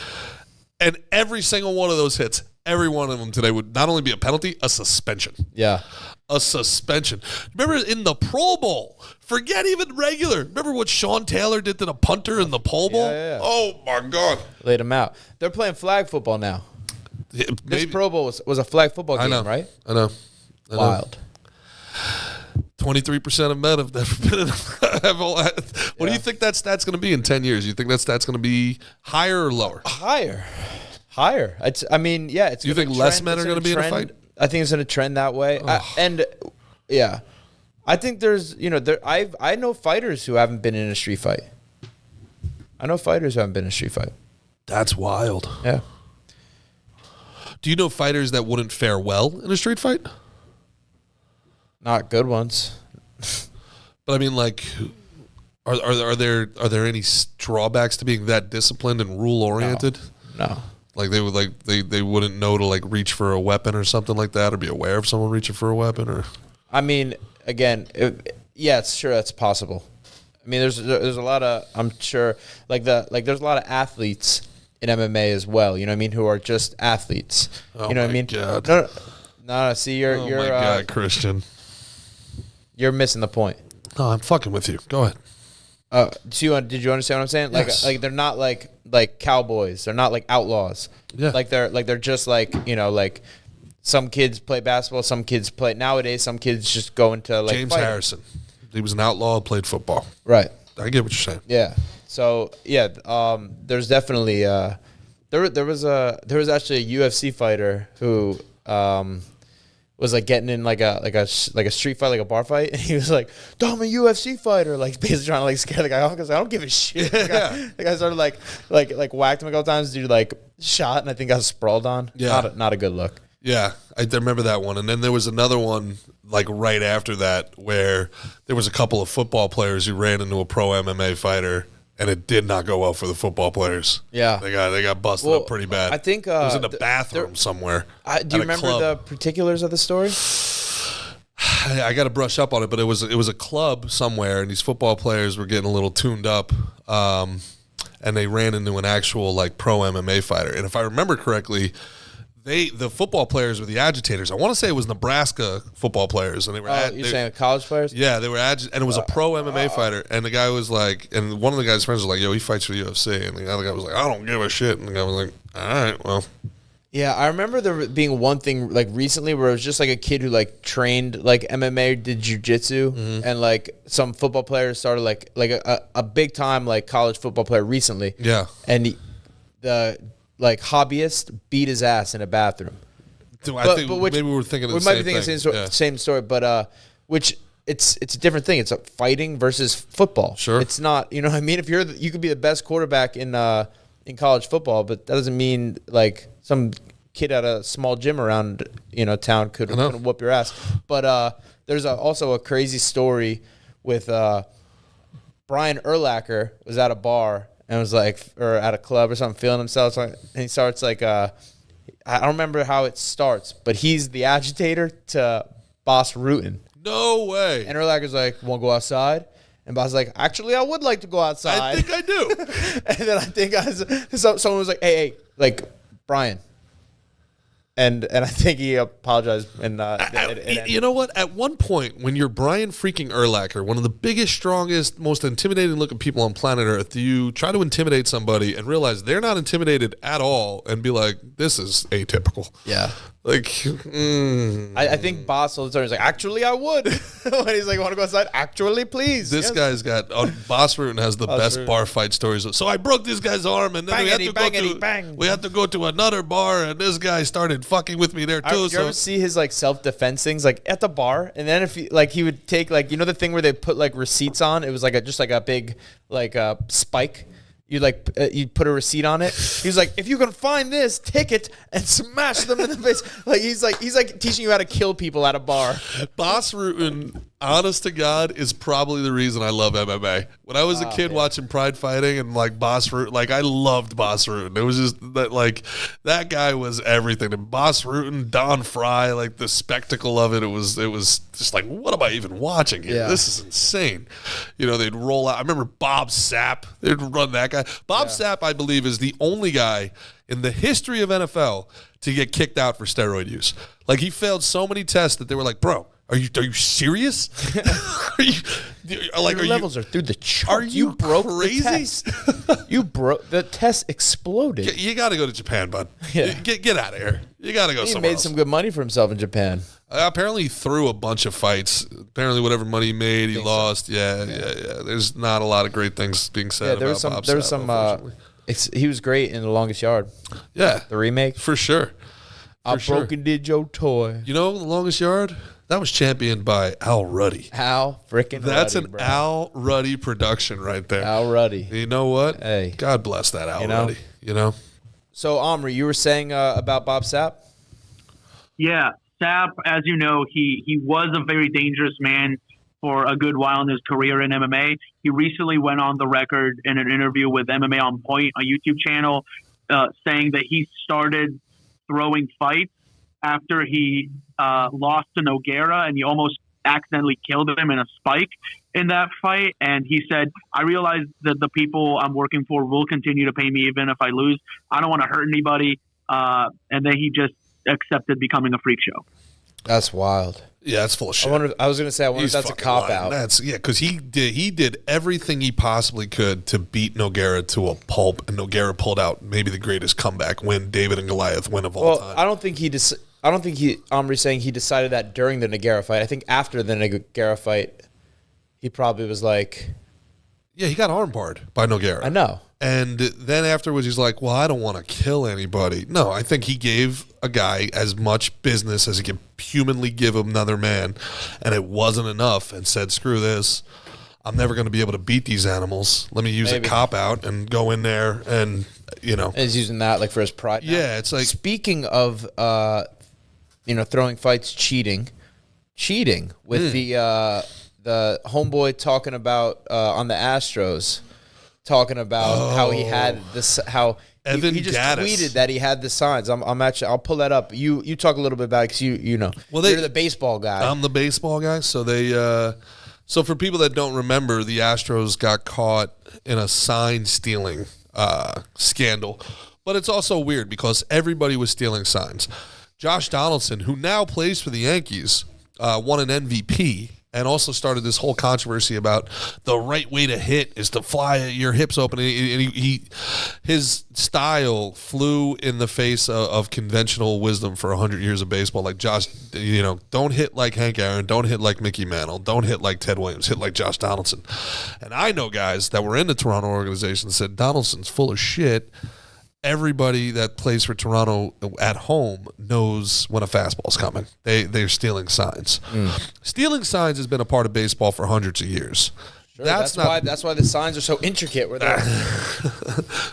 [SPEAKER 3] And every single one of those hits, every one of them today would not only be a penalty, a suspension.
[SPEAKER 1] Yeah.
[SPEAKER 3] A suspension. Remember in the Pro Bowl, forget even regular. Remember what Sean Taylor did to the punter in the Pro Bowl?
[SPEAKER 1] Yeah.
[SPEAKER 3] Oh, my God.
[SPEAKER 1] Laid him out. They're playing flag football now.
[SPEAKER 3] Yeah,
[SPEAKER 1] this Pro Bowl was a flag football game, right?
[SPEAKER 3] I know.
[SPEAKER 1] Wild.
[SPEAKER 3] 23% of men have never been in What do you think that stat's going to be in 10 years? You think that stat's going to be higher or lower?
[SPEAKER 1] Higher. It's
[SPEAKER 3] you think less men are going to be in a fight?
[SPEAKER 1] I think it's going to trend that way. I think there's, I know fighters who haven't been in a street fight.
[SPEAKER 3] That's wild.
[SPEAKER 1] Yeah.
[SPEAKER 3] Do you know fighters that wouldn't fare well in a street fight?
[SPEAKER 1] Not good ones.
[SPEAKER 3] But I mean, like, are there any drawbacks to being that disciplined and rule oriented?
[SPEAKER 1] No.
[SPEAKER 3] Like they wouldn't know to like reach for a weapon or something like that, or be aware of someone reaching for a weapon, or.
[SPEAKER 1] I mean, again, it's sure that's possible. I mean, there's a lot of, I'm sure, there's a lot of athletes in MMA as well. You know what I mean? Who are just athletes.
[SPEAKER 3] Oh,
[SPEAKER 1] you know what I mean?
[SPEAKER 3] God.
[SPEAKER 1] No. See, you're.
[SPEAKER 3] Oh my God, Christian.
[SPEAKER 1] You're missing the point.
[SPEAKER 3] No, I'm fucking with you. Go ahead.
[SPEAKER 1] Did you understand what I'm saying?
[SPEAKER 3] Yes.
[SPEAKER 1] Like they're not like cowboys. They're not like outlaws.
[SPEAKER 3] Yeah.
[SPEAKER 1] They're just like some kids play basketball. Some kids play nowadays. Some kids just go into like
[SPEAKER 3] James
[SPEAKER 1] fighting.
[SPEAKER 3] Harrison. He was an outlaw. Played football.
[SPEAKER 1] Right.
[SPEAKER 3] I get what you're saying.
[SPEAKER 1] Yeah. So yeah. There's definitely there was actually a UFC fighter who was like getting in like a street fight, like a bar fight, and he was like, "I'm a UFC fighter," like basically trying to like scare the guy off because I don't give a shit. The guy started like whacked him a couple times. Dude like shot and I think got sprawled on.
[SPEAKER 3] Yeah,
[SPEAKER 1] not a good look.
[SPEAKER 3] Yeah, I remember that one. And then there was another one like right after that where there was a couple of football players who ran into a pro MMA fighter. And it did not go well for the football players.
[SPEAKER 1] Yeah,
[SPEAKER 3] they got busted up pretty bad.
[SPEAKER 1] I think
[SPEAKER 3] it was in a bathroom somewhere.
[SPEAKER 1] Do you remember the particulars of the story?
[SPEAKER 3] I got to brush up on it, but it was a club somewhere, and these football players were getting a little tuned up, and they ran into an actual like pro MMA fighter. And if I remember correctly, the football players were the agitators. I want to say it was Nebraska football players, and they were.
[SPEAKER 1] You're saying college players?
[SPEAKER 3] Yeah, they were and it was a pro MMA fighter. And the guy was like, and one of the guy's friends was like, "Yo, he fights for the UFC," and the other guy was like, "I don't give a shit," and the guy was like, "All right, well."
[SPEAKER 1] Yeah, I remember there being one thing like recently where it was just like a kid who like trained like MMA, did jiu-jitsu, and like some football players started like a big time like college football player recently.
[SPEAKER 3] Yeah.
[SPEAKER 1] And the like hobbyist beat his ass in a bathroom.
[SPEAKER 3] I think maybe we were thinking of the same thing. We might be thinking
[SPEAKER 1] the same story, but which it's a different thing. It's fighting versus football.
[SPEAKER 3] Sure.
[SPEAKER 1] It's not, you know what I mean? If you could be the best quarterback in college football, but that doesn't mean like some kid at a small gym around town could whoop your ass. But there's also a crazy story with Brian Urlacher was at a bar and was like, or at a club or something, feeling himself, and he starts like I don't remember how it starts, but he's the agitator to Boss Rutan.
[SPEAKER 3] No way.
[SPEAKER 1] And Urlacher's like, "Want to go outside?" And Boss is like, "Actually, I would like to go outside."
[SPEAKER 3] I think I do.
[SPEAKER 1] And then I think someone was like, hey, like Brian. And I think he apologized. And
[SPEAKER 3] you know what? At one point, when you're Brian freaking Urlacher, one of the biggest, strongest, most intimidating looking people on planet Earth, you try to intimidate somebody and realize they're not intimidated at all and be like, this is atypical.
[SPEAKER 1] Yeah.
[SPEAKER 3] Like,
[SPEAKER 1] I think Boss all the time is like, actually, I would. When he's like, want to go outside? Actually, please.
[SPEAKER 3] This guy's got, Boss Rutan has the best bar fight stories. So I broke this guy's arm, and then we had to go to another bar, and this guy started fucking with me there too.
[SPEAKER 1] You ever see his like self-defense things like at the bar, and then if he would take like the thing where they put like receipts on, it was like just like a big like spike. You'd put a receipt on it. He was like, if you can find this, take it and smash them in the face. Like he's like teaching you how to kill people at a bar.
[SPEAKER 3] Boss Rutan, honest to God, is probably the reason I love MMA. When I was a kid watching Pride Fighting and like Boss Rutan, like I loved Boss Rutan. It was just that like that guy was everything. And Boss Rutan, Don Fry, like the spectacle of it, it was just like, what am I even watching here?
[SPEAKER 1] Yeah.
[SPEAKER 3] This is insane. They'd roll out. I remember Bob Sapp. They'd run that guy. Bob Sapp, I believe, is the only guy in the history of NFL to get kicked out for steroid use. Like he failed so many tests that they were like, bro, are you serious?
[SPEAKER 1] Your levels are through the charts.
[SPEAKER 3] Are you
[SPEAKER 1] broke
[SPEAKER 3] crazy?
[SPEAKER 1] The test. You broke the test. Exploded.
[SPEAKER 3] You got to go to Japan, bud.
[SPEAKER 1] Yeah.
[SPEAKER 3] Get out of here. You got to go somewhere
[SPEAKER 1] He made
[SPEAKER 3] else.
[SPEAKER 1] some good money for himself in Japan.
[SPEAKER 3] Apparently he threw a bunch of fights. Apparently whatever money he made, he lost. So. Yeah. There's not a lot of great things being said about Bob Sapp.
[SPEAKER 1] There was some. He was great in The Longest Yard.
[SPEAKER 3] Yeah.
[SPEAKER 1] The remake.
[SPEAKER 3] For sure.
[SPEAKER 1] Broken did your toy.
[SPEAKER 3] The Longest Yard? That was championed by Al Ruddy.
[SPEAKER 1] Al freaking
[SPEAKER 3] That's
[SPEAKER 1] Ruddy,
[SPEAKER 3] an
[SPEAKER 1] bro.
[SPEAKER 3] Al Ruddy production right there.
[SPEAKER 1] Al Ruddy.
[SPEAKER 3] You know what?
[SPEAKER 1] Hey.
[SPEAKER 3] God bless that Al Ruddy.
[SPEAKER 1] So, Omri, you were saying about Bob Sapp?
[SPEAKER 5] Yeah. Sapp, as you know, he was a very dangerous man for a good while in his career in MMA. He recently went on the record in an interview with MMA On Point, a YouTube channel, saying that he started throwing fights after he lost to Nogueira, and he almost accidentally killed him in a spike in that fight. And he said, I realize that the people I'm working for will continue to pay me even if I lose. I don't want to hurt anybody. And then he just accepted becoming a freak show.
[SPEAKER 1] That's wild.
[SPEAKER 3] Yeah, that's full of shit.
[SPEAKER 1] I was going to say, I wonder if that's a cop-out.
[SPEAKER 3] Because he did everything he possibly could to beat Nogueira to a pulp, and Nogueira pulled out maybe the greatest comeback win, David and Goliath win of all time.
[SPEAKER 1] I don't think Omri's saying he decided that during the Nogueira fight. I think after the Nogueira fight, he probably was like...
[SPEAKER 3] Yeah, he got armbarred by Nogueira.
[SPEAKER 1] I know.
[SPEAKER 3] And then afterwards, he's like, well, I don't want to kill anybody. No, I think he gave a guy as much business as he could humanly give another man, and it wasn't enough, and said, screw this. I'm never going to be able to beat these animals. Let me use a cop-out and go in there and, And
[SPEAKER 1] he's using that like for his pride now.
[SPEAKER 3] Yeah, it's like...
[SPEAKER 1] Speaking of, throwing fights, cheating with the homeboy talking about on the Astros, talking about how he had this, how
[SPEAKER 3] Evan
[SPEAKER 1] he just
[SPEAKER 3] Gaddis
[SPEAKER 1] tweeted that he had the signs. I'm actually. I'll pull that up. You talk a little bit about it because you know.
[SPEAKER 3] Well,
[SPEAKER 1] you're the baseball guy.
[SPEAKER 3] I'm the baseball guy. So so for people that don't remember, the Astros got caught in a sign stealing scandal. But it's also weird because everybody was stealing signs. Josh Donaldson, who now plays for the Yankees, won an MVP and also started this whole controversy about the right way to hit is to fly your hips open. And his style flew in the face of conventional wisdom for 100 years of baseball. Like Josh, don't hit like Hank Aaron, don't hit like Mickey Mantle, don't hit like Ted Williams, hit like Josh Donaldson. And I know guys that were in the Toronto organization said Donaldson's full of shit. Everybody that plays for Toronto at home knows when a fastball's coming. They're stealing signs. Stealing signs has been a part of baseball for hundreds of years.
[SPEAKER 1] Sure, that's why the signs are so intricate. Where they're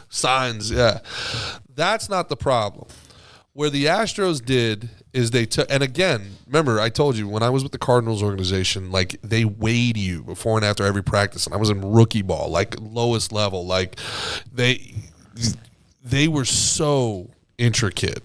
[SPEAKER 3] signs, yeah. That's not the problem. Where the Astros did is they took, and again, remember I told you when I was with the Cardinals organization, like they weighed you before and after every practice, and I was in rookie ball, like lowest level, like they were so intricate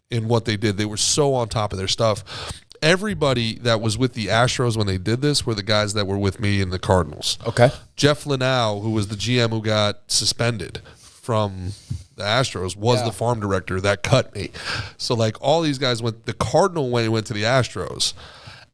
[SPEAKER 3] in what they did. They were so on top of their stuff. Everybody that was with the Astros when they did this were the guys that were with me in the Cardinals.
[SPEAKER 1] Okay.
[SPEAKER 3] Jeff Linnell, who was the GM who got suspended from the Astros, was the farm director that cut me. So, like, all these guys went – the Cardinal went to the Astros,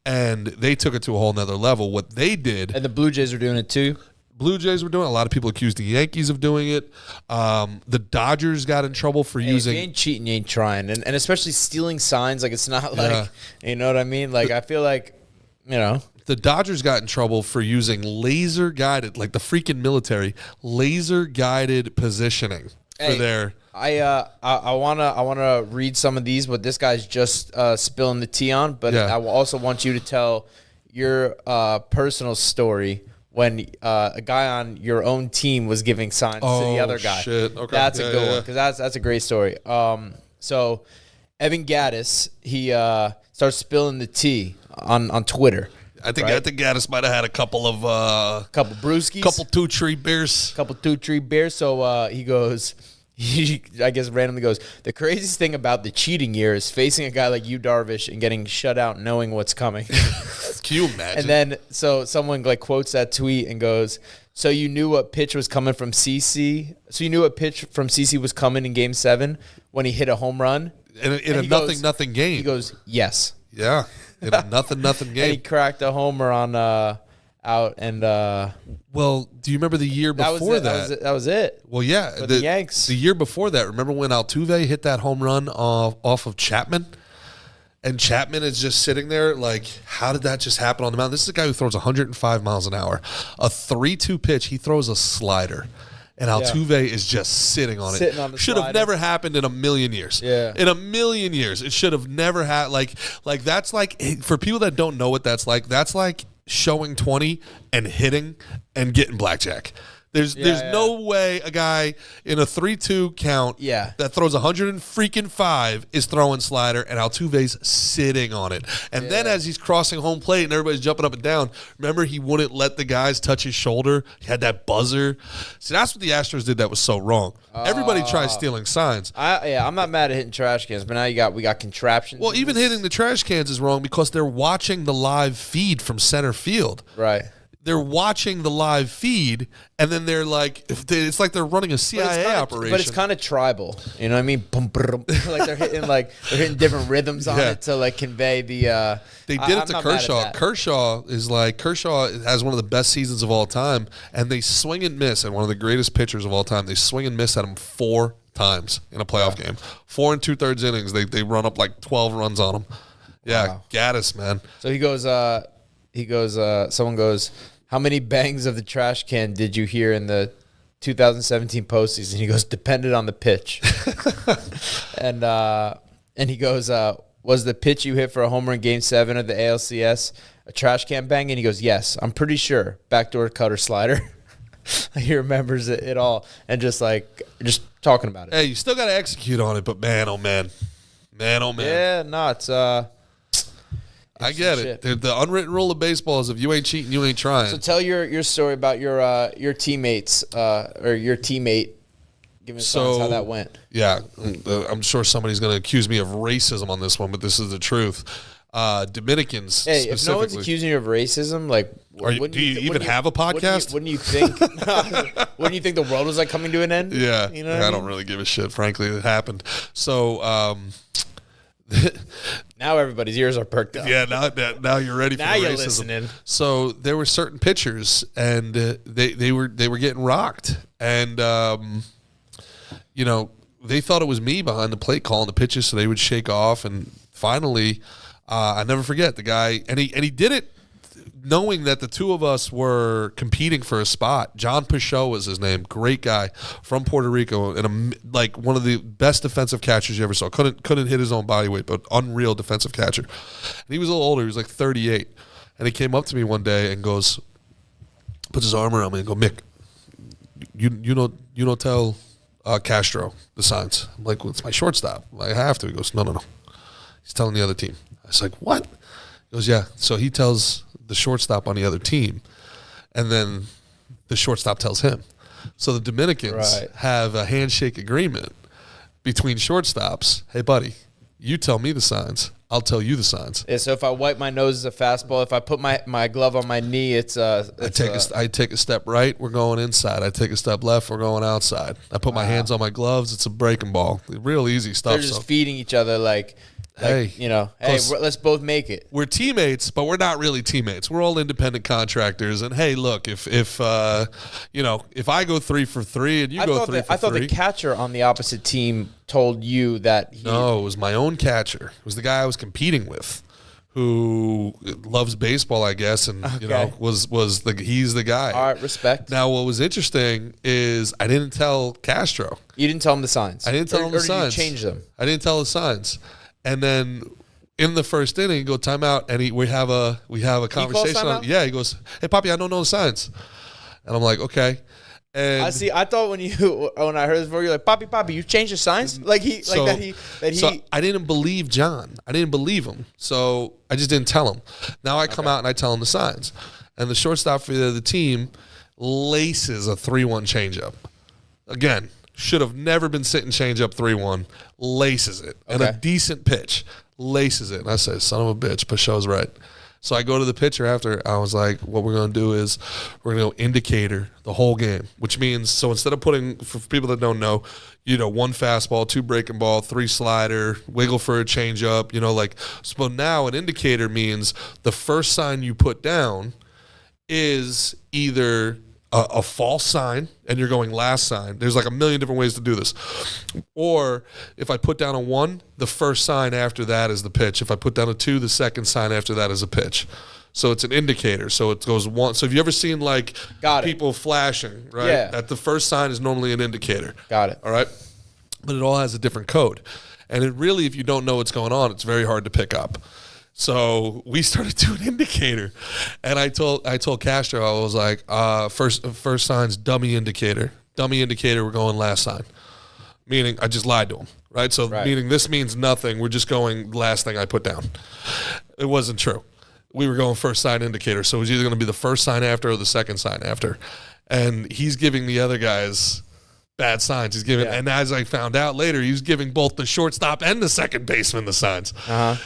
[SPEAKER 3] and they took it to a whole nother level. What they did –
[SPEAKER 1] and the Blue Jays are doing it too?
[SPEAKER 3] Blue Jays were doing it. A lot of people accused the Yankees of doing it. The Dodgers got in trouble for using.
[SPEAKER 1] If you ain't cheating, you ain't trying, and especially stealing signs. Like it's not like you know what I mean. Like I feel like
[SPEAKER 3] the Dodgers got in trouble for using laser guided, like the freaking military, laser guided positioning for their.
[SPEAKER 1] I wanna read some of these, but this guy's just spilling the tea on. But I also want you to tell your personal story. When a guy on your own team was giving signs to the other guy.
[SPEAKER 3] Shit. Okay.
[SPEAKER 1] That's a good one because that's a great story. So Evan Gaddis, he starts spilling the tea on Twitter.
[SPEAKER 3] I think Gaddis might have had a couple of
[SPEAKER 1] couple brewskis,
[SPEAKER 3] couple 2-3 beers.
[SPEAKER 1] So he goes. He, I guess, randomly goes, the craziest thing about the cheating year is facing a guy like you, Darvish, and getting shut out knowing what's coming.
[SPEAKER 3] Can you imagine?
[SPEAKER 1] And then, so someone like quotes that tweet and goes, so you knew what pitch was coming from CC? So you knew what pitch from CC was coming in Game 7 when he hit a home run?
[SPEAKER 3] In a nothing game.
[SPEAKER 1] He goes, yes.
[SPEAKER 3] Yeah, in a nothing game.
[SPEAKER 1] And he cracked a homer on out and
[SPEAKER 3] well, do you remember the year before that?
[SPEAKER 1] That was it.
[SPEAKER 3] Well, yeah,
[SPEAKER 1] the Yanks.
[SPEAKER 3] The year before that, remember when Altuve hit that home run off of Chapman? And Chapman is just sitting there like, how did that just happen on the mound? This is a guy who throws 105 miles an hour. A 3-2 pitch, he throws a slider. And Altuve is just sitting on it. Should have never happened in a million years.
[SPEAKER 1] Yeah.
[SPEAKER 3] In a million years. It should have never had, like that's like, for people that don't know what that's like showing 20 and hitting and getting blackjack. There's no way a guy in a 3-2 count that throws 105 is throwing slider and Altuve's sitting on it. And then as he's crossing home plate and everybody's jumping up and down, remember he wouldn't let the guys touch his shoulder. He had that buzzer. See, that's what the Astros did that was so wrong. Everybody tries stealing signs.
[SPEAKER 1] I'm not mad at hitting trash cans, but now we got contraptions.
[SPEAKER 3] Well, even hitting the trash cans is wrong because they're watching the live feed from center field.
[SPEAKER 1] Right.
[SPEAKER 3] They're watching the live feed, and then they're like, it's like they're running a CIA operation.
[SPEAKER 1] But it's kind of tribal, you know what I mean? Like they're hitting different rhythms on it to like convey the.
[SPEAKER 3] They did it to Kershaw. Kershaw has one of the best seasons of all time, and they swing and miss. And one of the greatest pitchers of all time, they swing and miss at him 4 times in a playoff game. 4 2/3 innings, they run up like 12 runs on him. Yeah, wow. Gaddis, man.
[SPEAKER 1] So he goes. Someone goes, how many bangs of the trash can did you hear in the 2017 postseason? He goes, depended on the pitch. and he goes, was the pitch you hit for a homer in Game 7 of the ALCS a trash can bang? And he goes, yes, I'm pretty sure. Backdoor cutter slider. He remembers it all and just talking about it.
[SPEAKER 3] Hey, you still got to execute on it, but man, oh man. Man, oh man.
[SPEAKER 1] Yeah, no, it's
[SPEAKER 3] I get it. The unwritten rule of baseball is if you ain't cheating, you ain't trying.
[SPEAKER 1] So tell your story about your teammates or your teammate Give me so, how that went.
[SPEAKER 3] Yeah, I'm sure somebody's going to accuse me of racism on this one, but this is the truth. Dominicans specifically.
[SPEAKER 1] If no one's accusing you of racism, like,
[SPEAKER 3] do you even have a podcast?
[SPEAKER 1] Wouldn't you think? Wouldn't you think the world was like coming to an end?
[SPEAKER 3] Yeah,
[SPEAKER 1] you know. I
[SPEAKER 3] don't really give a shit. Frankly, it happened. So
[SPEAKER 1] now everybody's ears are perked up.
[SPEAKER 3] Yeah, now you're ready for
[SPEAKER 1] now you're
[SPEAKER 3] racism.
[SPEAKER 1] Listening.
[SPEAKER 3] So there were certain pitchers, and they were getting rocked, and they thought it was me behind the plate calling the pitches, so they would shake off, and finally. I never forget the guy, and he did it knowing that the two of us were competing for a spot. John Pichot was his name, great guy from Puerto Rico, and like one of the best defensive catchers you ever saw. Couldn't hit his own body weight, but unreal defensive catcher. And he was a little older; he was like 38, and he came up to me one day and goes, puts his arm around me and go, Mick, you don't tell Castro the signs. I'm like, well, it's my shortstop. I have to. He goes, no. He's telling the other team. I was like, what? He goes, yeah. So he tells the shortstop on the other team, and then the shortstop tells him. So the Dominicans have a handshake agreement between shortstops. Hey, buddy, you tell me the signs. I'll tell you the signs.
[SPEAKER 1] Yeah, so if I wipe my nose, it's a fastball. If I put my glove on my knee, I
[SPEAKER 3] take a step right, we're going inside. I take a step left, we're going outside. I put my hands on my gloves, it's a breaking ball. Real easy stuff.
[SPEAKER 1] They're just feeding each other like hey, let's both make it.
[SPEAKER 3] We're teammates, but we're not really teammates. We're all independent contractors. And hey, look, if I go 3 for 3 and you go 3 for 3.
[SPEAKER 1] I thought the catcher on the opposite team told you that.
[SPEAKER 3] No, it was my own catcher. It was the guy I was competing with, who loves baseball, I guess, and he's the guy.
[SPEAKER 1] All right, respect.
[SPEAKER 3] Now, what was interesting is I didn't tell Castro.
[SPEAKER 1] You didn't tell him the signs.
[SPEAKER 3] I didn't tell him the signs.
[SPEAKER 1] Did you change them?
[SPEAKER 3] I didn't tell the signs. And then in the first inning, go timeout, and we have a conversation. He goes, "Hey, Poppy, I don't know the signs," and I'm like, "Okay." And
[SPEAKER 1] I thought when I heard this before, you're like, Poppy, you changed the signs,
[SPEAKER 3] So I didn't believe John. I didn't believe him, so I just didn't tell him. Now I come out and I tell him the signs, and the shortstop for the team laces a 3-1 changeup. Again. Should have never been sitting changeup 3-1. Laces it. And a decent pitch. Laces it. And I say, son of a bitch, Pichot's right. So I go to the pitcher after. I was like, what we're going to do is we're going to go indicator the whole game, which means, so instead of putting, for people that don't know, 1 fastball, 2 breaking ball, 3 slider, wiggle for a changeup, so now an indicator means the first sign you put down is either a false sign, and you're going last sign. There's like a million different ways to do this. Or if I put down a 1, the first sign after that is the pitch. If I put down a 2, the second sign after that is a pitch. So it's an indicator. So it goes 1. So have you ever seen people flashing, right?
[SPEAKER 1] Yeah.
[SPEAKER 3] That the first sign is normally an indicator.
[SPEAKER 1] Got it.
[SPEAKER 3] All right? But it all has a different code. And it really, if you don't know what's going on, it's very hard to pick up. So we started doing indicator, and I told Castro, I was like, first sign's dummy indicator. Dummy indicator, we're going last sign. Meaning I just lied to him, right? So meaning this means nothing. We're just going last thing I put down. It wasn't true. We were going first sign indicator, so it was either going to be the first sign after or the second sign after. And he's giving the other guys bad signs. He's giving, and as I found out later, he was giving both the shortstop and the second baseman the signs.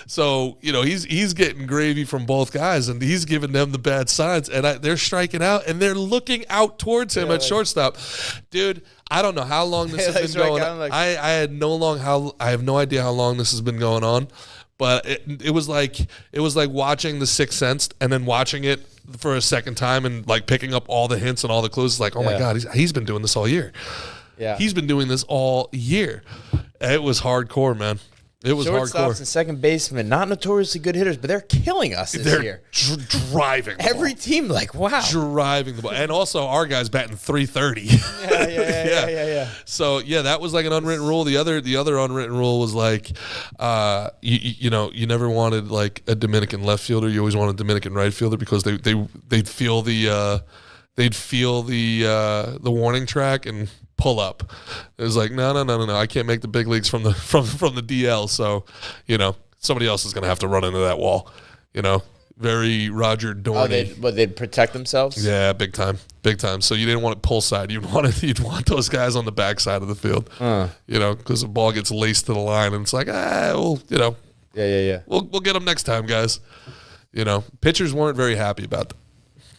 [SPEAKER 3] So he's getting gravy from both guys, and he's giving them the bad signs, and they're striking out, and they're looking out towards him at shortstop. Dude, I don't know how long this has been going on. I have no idea how long this has been going on, but it was like watching The Sixth Sense and then watching it for a second time and like picking up all the hints and all the clues. It's like, oh my God, he's been doing this all year. Yeah, he's been doing this all year. It was hardcore, man. It was hardcore.
[SPEAKER 1] Shortstops and second basemen, not notoriously good hitters, but they're killing us this year.
[SPEAKER 3] Driving the
[SPEAKER 1] every
[SPEAKER 3] ball.
[SPEAKER 1] Team, like, wow.
[SPEAKER 3] Driving the ball. And also our guys batting 330.
[SPEAKER 1] Yeah.
[SPEAKER 3] So, yeah, that was like an unwritten rule. The other unwritten rule was like, you never wanted like a Dominican left fielder. You always wanted a Dominican right fielder because they'd feel the warning track and pull up. It was like, no. I can't make the big leagues from the DL. So, somebody else is going to have to run into that wall. very Roger Dorney.
[SPEAKER 1] They'd protect themselves?
[SPEAKER 3] Yeah, big time. So you didn't want it pull side. You'd want those guys on the back side of the field. Because the ball gets laced to the line, and it's like, Yeah. We'll get them next time, guys. Pitchers weren't very happy about that.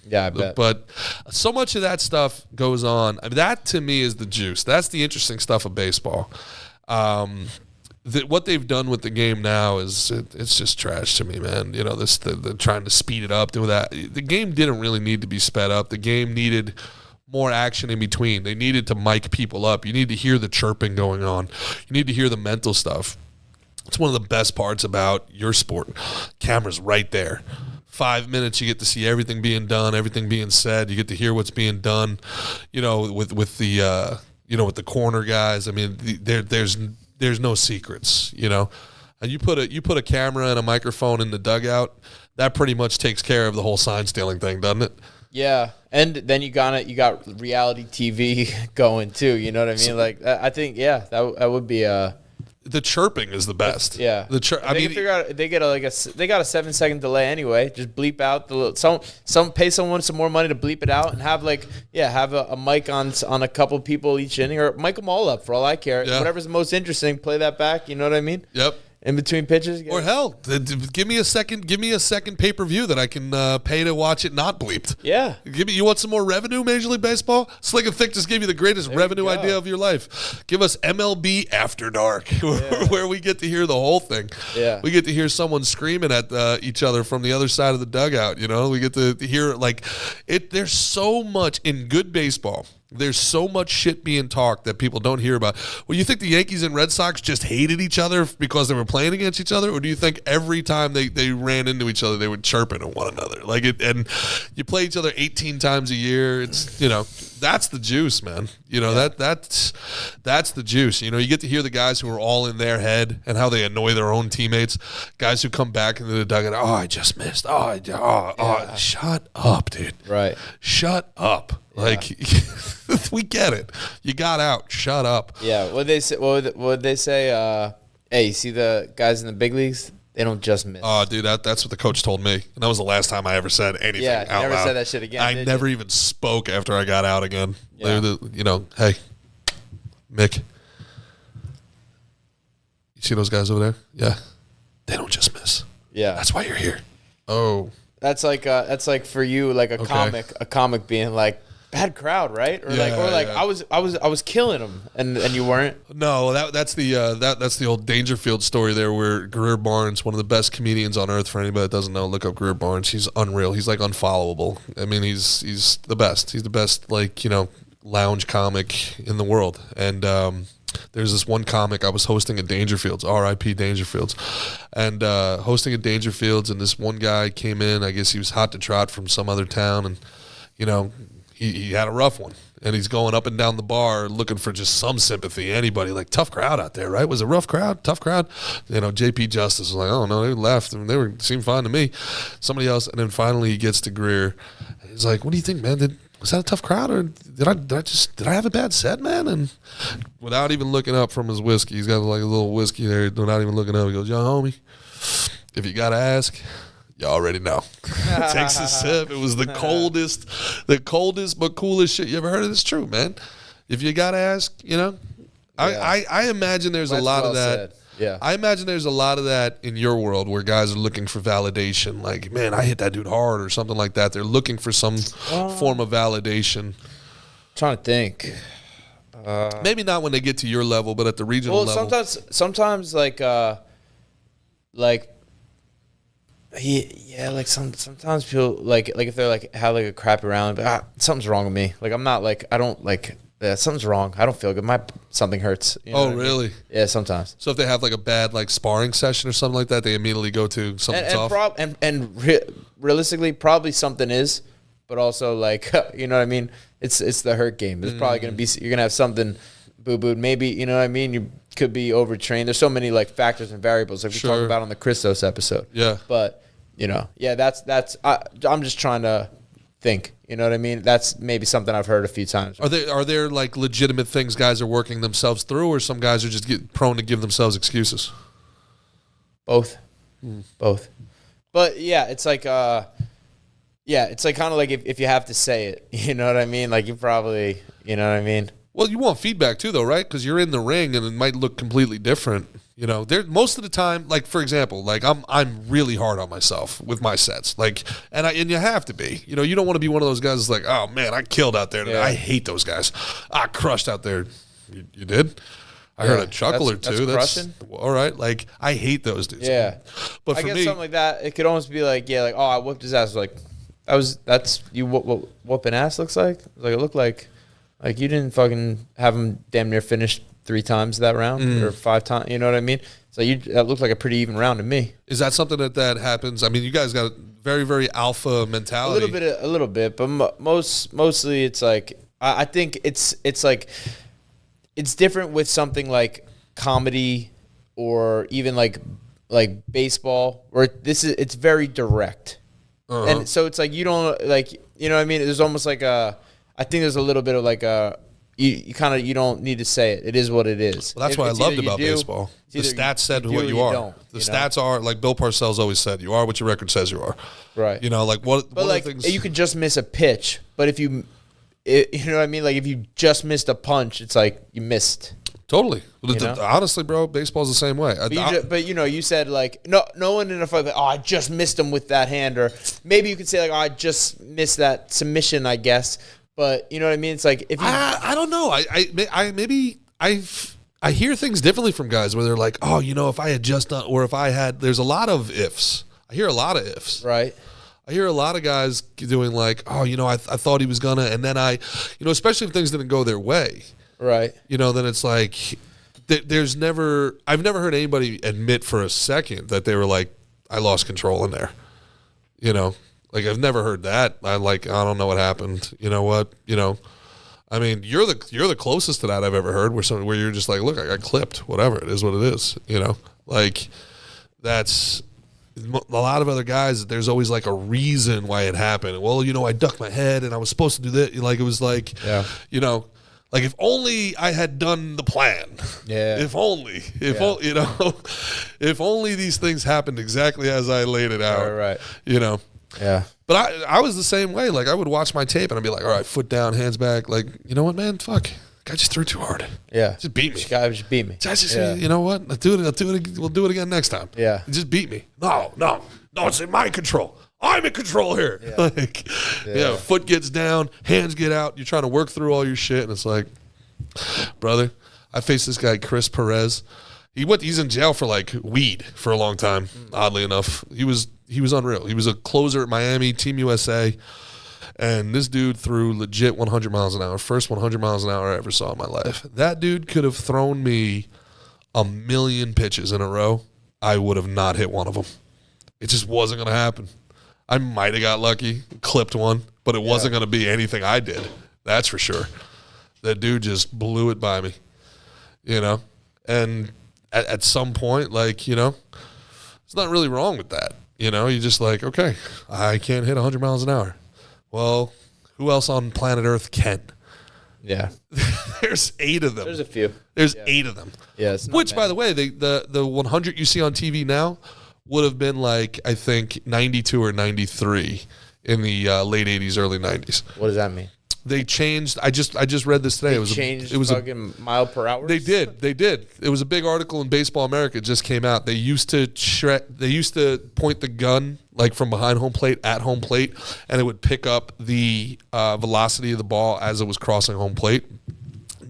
[SPEAKER 1] Yeah, I bet.
[SPEAKER 3] But so much of that stuff goes on. I mean, that to me is the juice. That's the interesting stuff of baseball. What they've done with the game now it's just trash to me, man. The trying to speed it up, do that. The game didn't really need to be sped up. The game needed more action in between. They needed to mic people up. You need to hear the chirping going on. You need to hear the mental stuff. It's one of the best parts about your sport. Camera's right there. 5 minutes, you get to see everything being done, everything being said. You get to hear what's being done. With the corner guys. I mean, there's no secrets. And you put a camera and a microphone in the dugout, that pretty much takes care of the whole sign stealing thing, doesn't it?
[SPEAKER 1] Yeah, and then you got reality TV going too. You know what I mean? I think that would be
[SPEAKER 3] the chirping is the best.
[SPEAKER 1] Yeah,
[SPEAKER 3] they
[SPEAKER 1] figure out they get a 7-second delay anyway. Just bleep out some pay someone some more money to bleep it out and have a mic on a couple people each inning, or mic them all up for all I care. Yeah. Whatever's the most interesting, play that back. You know what I mean?
[SPEAKER 3] Yep.
[SPEAKER 1] In between pitches,
[SPEAKER 3] or hell, give me a second pay-per-view that I can pay to watch it not bleeped.
[SPEAKER 1] Yeah,
[SPEAKER 3] you want some more revenue, Major League Baseball? Slick and Thick just gave you the greatest revenue idea of your life. Give us MLB After Dark, where we get to hear the whole thing.
[SPEAKER 1] Yeah,
[SPEAKER 3] we get to hear someone screaming at each other from the other side of the dugout. We get to hear it. There's so much in good baseball. There's so much shit being talked that people don't hear about. Well, you think the Yankees and Red Sox just hated each other because they were playing against each other? Or do you think every time they ran into each other, they would chirp at one another? And you play each other 18 times a year. It's, that's the juice, man. That's the juice. You get to hear the guys who are all in their head and how they annoy their own teammates. Guys who come back into the dugout, I just missed. Shut up, dude.
[SPEAKER 1] Right.
[SPEAKER 3] Shut up. We get it. You got out. Shut up.
[SPEAKER 1] Yeah. What they say? Hey, you see the guys in the big leagues? They don't just miss.
[SPEAKER 3] Oh, dude, that's what the coach told me, and that was the last time I ever said anything.
[SPEAKER 1] Yeah,
[SPEAKER 3] out
[SPEAKER 1] never
[SPEAKER 3] loud.
[SPEAKER 1] said that shit again.
[SPEAKER 3] I never even spoke after I got out again.
[SPEAKER 1] Yeah.
[SPEAKER 3] Hey, Mick, you see those guys over there? Yeah, they don't just miss.
[SPEAKER 1] Yeah,
[SPEAKER 3] that's why you're here. Oh,
[SPEAKER 1] that's like for you, like a comic being like, bad crowd, right? Or I was killing them, and you weren't.
[SPEAKER 3] No, that's the old Dangerfield story there, where Greer Barnes, one of the best comedians on earth. For anybody that doesn't know, look up Greer Barnes. He's unreal. He's unfollowable. I mean, he's the best. He's the best lounge comic in the world. And there's this one comic I was hosting at Dangerfields, R.I.P. Dangerfields, and hosting at Dangerfields, and this one guy came in. I guess he was hot to trot from some other town, and He had a rough one, and he's going up and down the bar looking for just some sympathy. Anybody, tough crowd out there, right? Was it a rough crowd? Tough crowd? JP Justice was like, oh, no, they left. I mean, seemed fine to me. Somebody else, and then finally he gets to Greer. He's like, what do you think, man? Was that a tough crowd, or did I have a bad set, man? And without even looking up from his whiskey, he's got a little whiskey there, without even looking up, he goes, yo, homie, if you got to ask, you already know. Takes a sip. It was the coldest but coolest shit you ever heard. It's true, man. If you gotta ask, I imagine there's a lot of that.
[SPEAKER 1] Said. Yeah.
[SPEAKER 3] I imagine there's a lot of that in your world where guys are looking for validation. Like, man, I hit that dude hard or something like that. They're looking for some form of validation.
[SPEAKER 1] I'm trying to think.
[SPEAKER 3] Maybe not when they get to your level, but at the regional level.
[SPEAKER 1] Sometimes sometimes people if they're have a crappy round, but something's wrong with me. I'm not I don't something's wrong. I don't feel good. Something hurts. You know
[SPEAKER 3] really?
[SPEAKER 1] I mean? Yeah, sometimes.
[SPEAKER 3] So if they have a bad sparring session or something like that, they immediately go to something tough.
[SPEAKER 1] Realistically, probably something is, but also you know what I mean. It's the hurt game. It's probably gonna be, you're gonna have something boo-booed. Maybe, you know what I mean. You could be overtrained. There's so many factors and variables we talked about on the Christos episode.
[SPEAKER 3] Yeah.
[SPEAKER 1] But that's I'm just trying to think. You know what I mean? That's maybe something I've heard a few times.
[SPEAKER 3] Are there legitimate things guys are working themselves through, or some guys are just prone to give themselves excuses?
[SPEAKER 1] Both. Both. But yeah, it's like it's like kind of like if you have to say it, you know what I mean? Like you probably, you know what I mean?
[SPEAKER 3] Well, you want feedback too, though, right? Because you're in the ring and it might look completely different. You know, there most of the time, like for example, like I'm really hard on myself with my sets, like, and you have to be. You know, you don't want to be one of those guys that's like, oh man, I killed out there today. I hate those guys. I crushed out there. You did? I heard a chuckle or two.
[SPEAKER 1] That's crushing.
[SPEAKER 3] All right. Like I hate those dudes.
[SPEAKER 1] Yeah,
[SPEAKER 3] but
[SPEAKER 1] I
[SPEAKER 3] for
[SPEAKER 1] guess
[SPEAKER 3] me,
[SPEAKER 1] something like that, it could almost be like, like, oh, I whooped his ass. Like, that's you. What whooping ass looks like? Like it looked like you didn't fucking have him damn near finished 3 times that round or 5 times. You know what I mean? So that looked like a pretty even round to me.
[SPEAKER 3] Is that something that happens? I mean, you guys got a very, very alpha mentality.
[SPEAKER 1] A little bit, but mostly it's like I think it's like it's different with something like comedy or even like baseball, where it's very direct, and so it's like you don't like, you know what I mean? There's almost like I think there's a little bit of like you don't need to say it. It is what it is.
[SPEAKER 3] Well, that's what I loved about baseball. The stats said what you are. The stats are, like Bill Parcells always said, you are what your record says you are.
[SPEAKER 1] Right.
[SPEAKER 3] You know, like what?
[SPEAKER 1] But like you could just miss a pitch, but if you know what I mean? Like if you just missed a punch, it's like you missed.
[SPEAKER 3] Totally.
[SPEAKER 1] know?
[SPEAKER 3] Honestly, bro, baseball's the same way.
[SPEAKER 1] But you said like no one in a fight. Like, oh, I just missed him with that hand, or maybe you could say like, oh, I just missed that submission, I guess. But you know what I mean? It's like if you,
[SPEAKER 3] I don't know. I hear things differently from guys where they're like, oh, you know, if I had just done, or if I had. There's a lot of ifs. I hear a lot of ifs.
[SPEAKER 1] Right.
[SPEAKER 3] I hear a lot of guys doing like, oh, you know, I thought he was gonna, and then especially if things didn't go their way.
[SPEAKER 1] Right.
[SPEAKER 3] You know, then it's like I've never heard anybody admit for a second that they were like, I lost control in there. You know, like I've never heard that. I don't know what happened. You know what? You know, I mean, you're the closest to that I've ever heard, where you're just like, look, I got clipped. Whatever, it is what it is. You know, like that's a lot of other guys. There's always like a reason why it happened. Well, you know, I ducked my head and I was supposed to do that. Like it was like, you know. Like if only I had done the plan.
[SPEAKER 1] Yeah.
[SPEAKER 3] If only, you know, if only these things happened exactly as I laid it out.
[SPEAKER 1] Right.
[SPEAKER 3] You know.
[SPEAKER 1] Yeah.
[SPEAKER 3] But I was the same way. Like I would watch my tape and I'd be like, all right, foot down, hands back. Like, you know what, man? Fuck. Guy just threw too hard.
[SPEAKER 1] Yeah.
[SPEAKER 3] Just beat me.
[SPEAKER 1] Guy just beat me.
[SPEAKER 3] You know what? We'll do it again next time.
[SPEAKER 1] Yeah.
[SPEAKER 3] Just beat me. No, it's in my control. I'm in control here. Yeah. Foot gets down, hands get out. You're trying to work through all your shit, and it's like, brother, I faced this guy, Chris Perez. He's in jail for like weed for a long time. Oddly enough, he was unreal. He was a closer at Miami, Team USA, and this dude threw legit 100 miles an hour. First 100 miles an hour I ever saw in my life. That dude could have thrown me a million pitches in a row. I would have not hit one of them. It just wasn't going to happen. I might have got lucky, clipped one, but it wasn't going to be anything I did. That's for sure. That dude just blew it by me, you know? And at some point, like, you know, there's nothing really wrong with that. You know, you're just like, okay, I can't hit 100 miles an hour. Well, who else on planet Earth can?
[SPEAKER 1] Yeah.
[SPEAKER 3] There's 8 of them.
[SPEAKER 1] There's a few.
[SPEAKER 3] There's 8 of them.
[SPEAKER 1] Yeah.
[SPEAKER 3] Which, by the way, the 100 you see on TV now would have been like, I think, 92 or 93 in the late 80s, early 90s.
[SPEAKER 1] What does that mean?
[SPEAKER 3] They changed. I just read this today.
[SPEAKER 1] It was fucking mile per hour.
[SPEAKER 3] They did. It was a big article in Baseball America. It just came out. They used to point the gun like from behind home plate at home plate, and it would pick up the velocity of the ball as it was crossing home plate.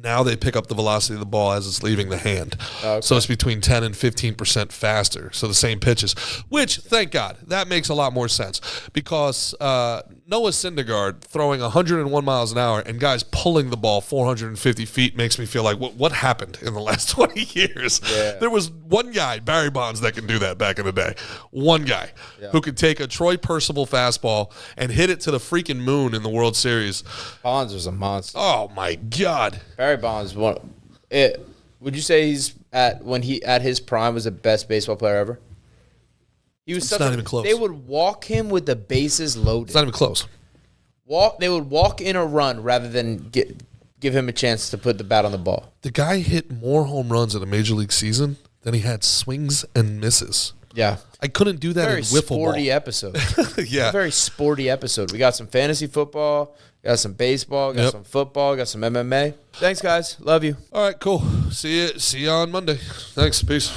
[SPEAKER 3] Now they pick up the velocity of the ball as it's leaving the hand. Okay. So it's between 10 and 15% faster. So the same pitches, which, thank God, that makes a lot more sense because Noah Syndergaard throwing 101 miles an hour and guys pulling the ball 450 feet makes me feel like, what happened in the last 20 years? Yeah. There was one guy, Barry Bonds, that can do that back in the day. One guy who could take a Troy Percival fastball and hit it to the freaking moon in the World Series.
[SPEAKER 1] Bonds was a monster.
[SPEAKER 3] Oh, my God.
[SPEAKER 1] Barry Bonds, would you say he's at his prime was the best baseball player ever? He was
[SPEAKER 3] not even close.
[SPEAKER 1] They would walk him with the bases loaded.
[SPEAKER 3] It's not even close.
[SPEAKER 1] They would walk in a run rather than give him a chance to put the bat on the ball.
[SPEAKER 3] The guy hit more home runs in a major league season than he had swings and misses.
[SPEAKER 1] Yeah.
[SPEAKER 3] I couldn't do that
[SPEAKER 1] Very
[SPEAKER 3] in wiffle
[SPEAKER 1] sporty
[SPEAKER 3] ball.
[SPEAKER 1] episode.
[SPEAKER 3] Yeah.
[SPEAKER 1] A very sporty episode. We got some fantasy football, got some baseball, got some football, got some MMA. Thanks, guys. Love you.
[SPEAKER 3] All right, cool. See you on Monday. Thanks. Peace.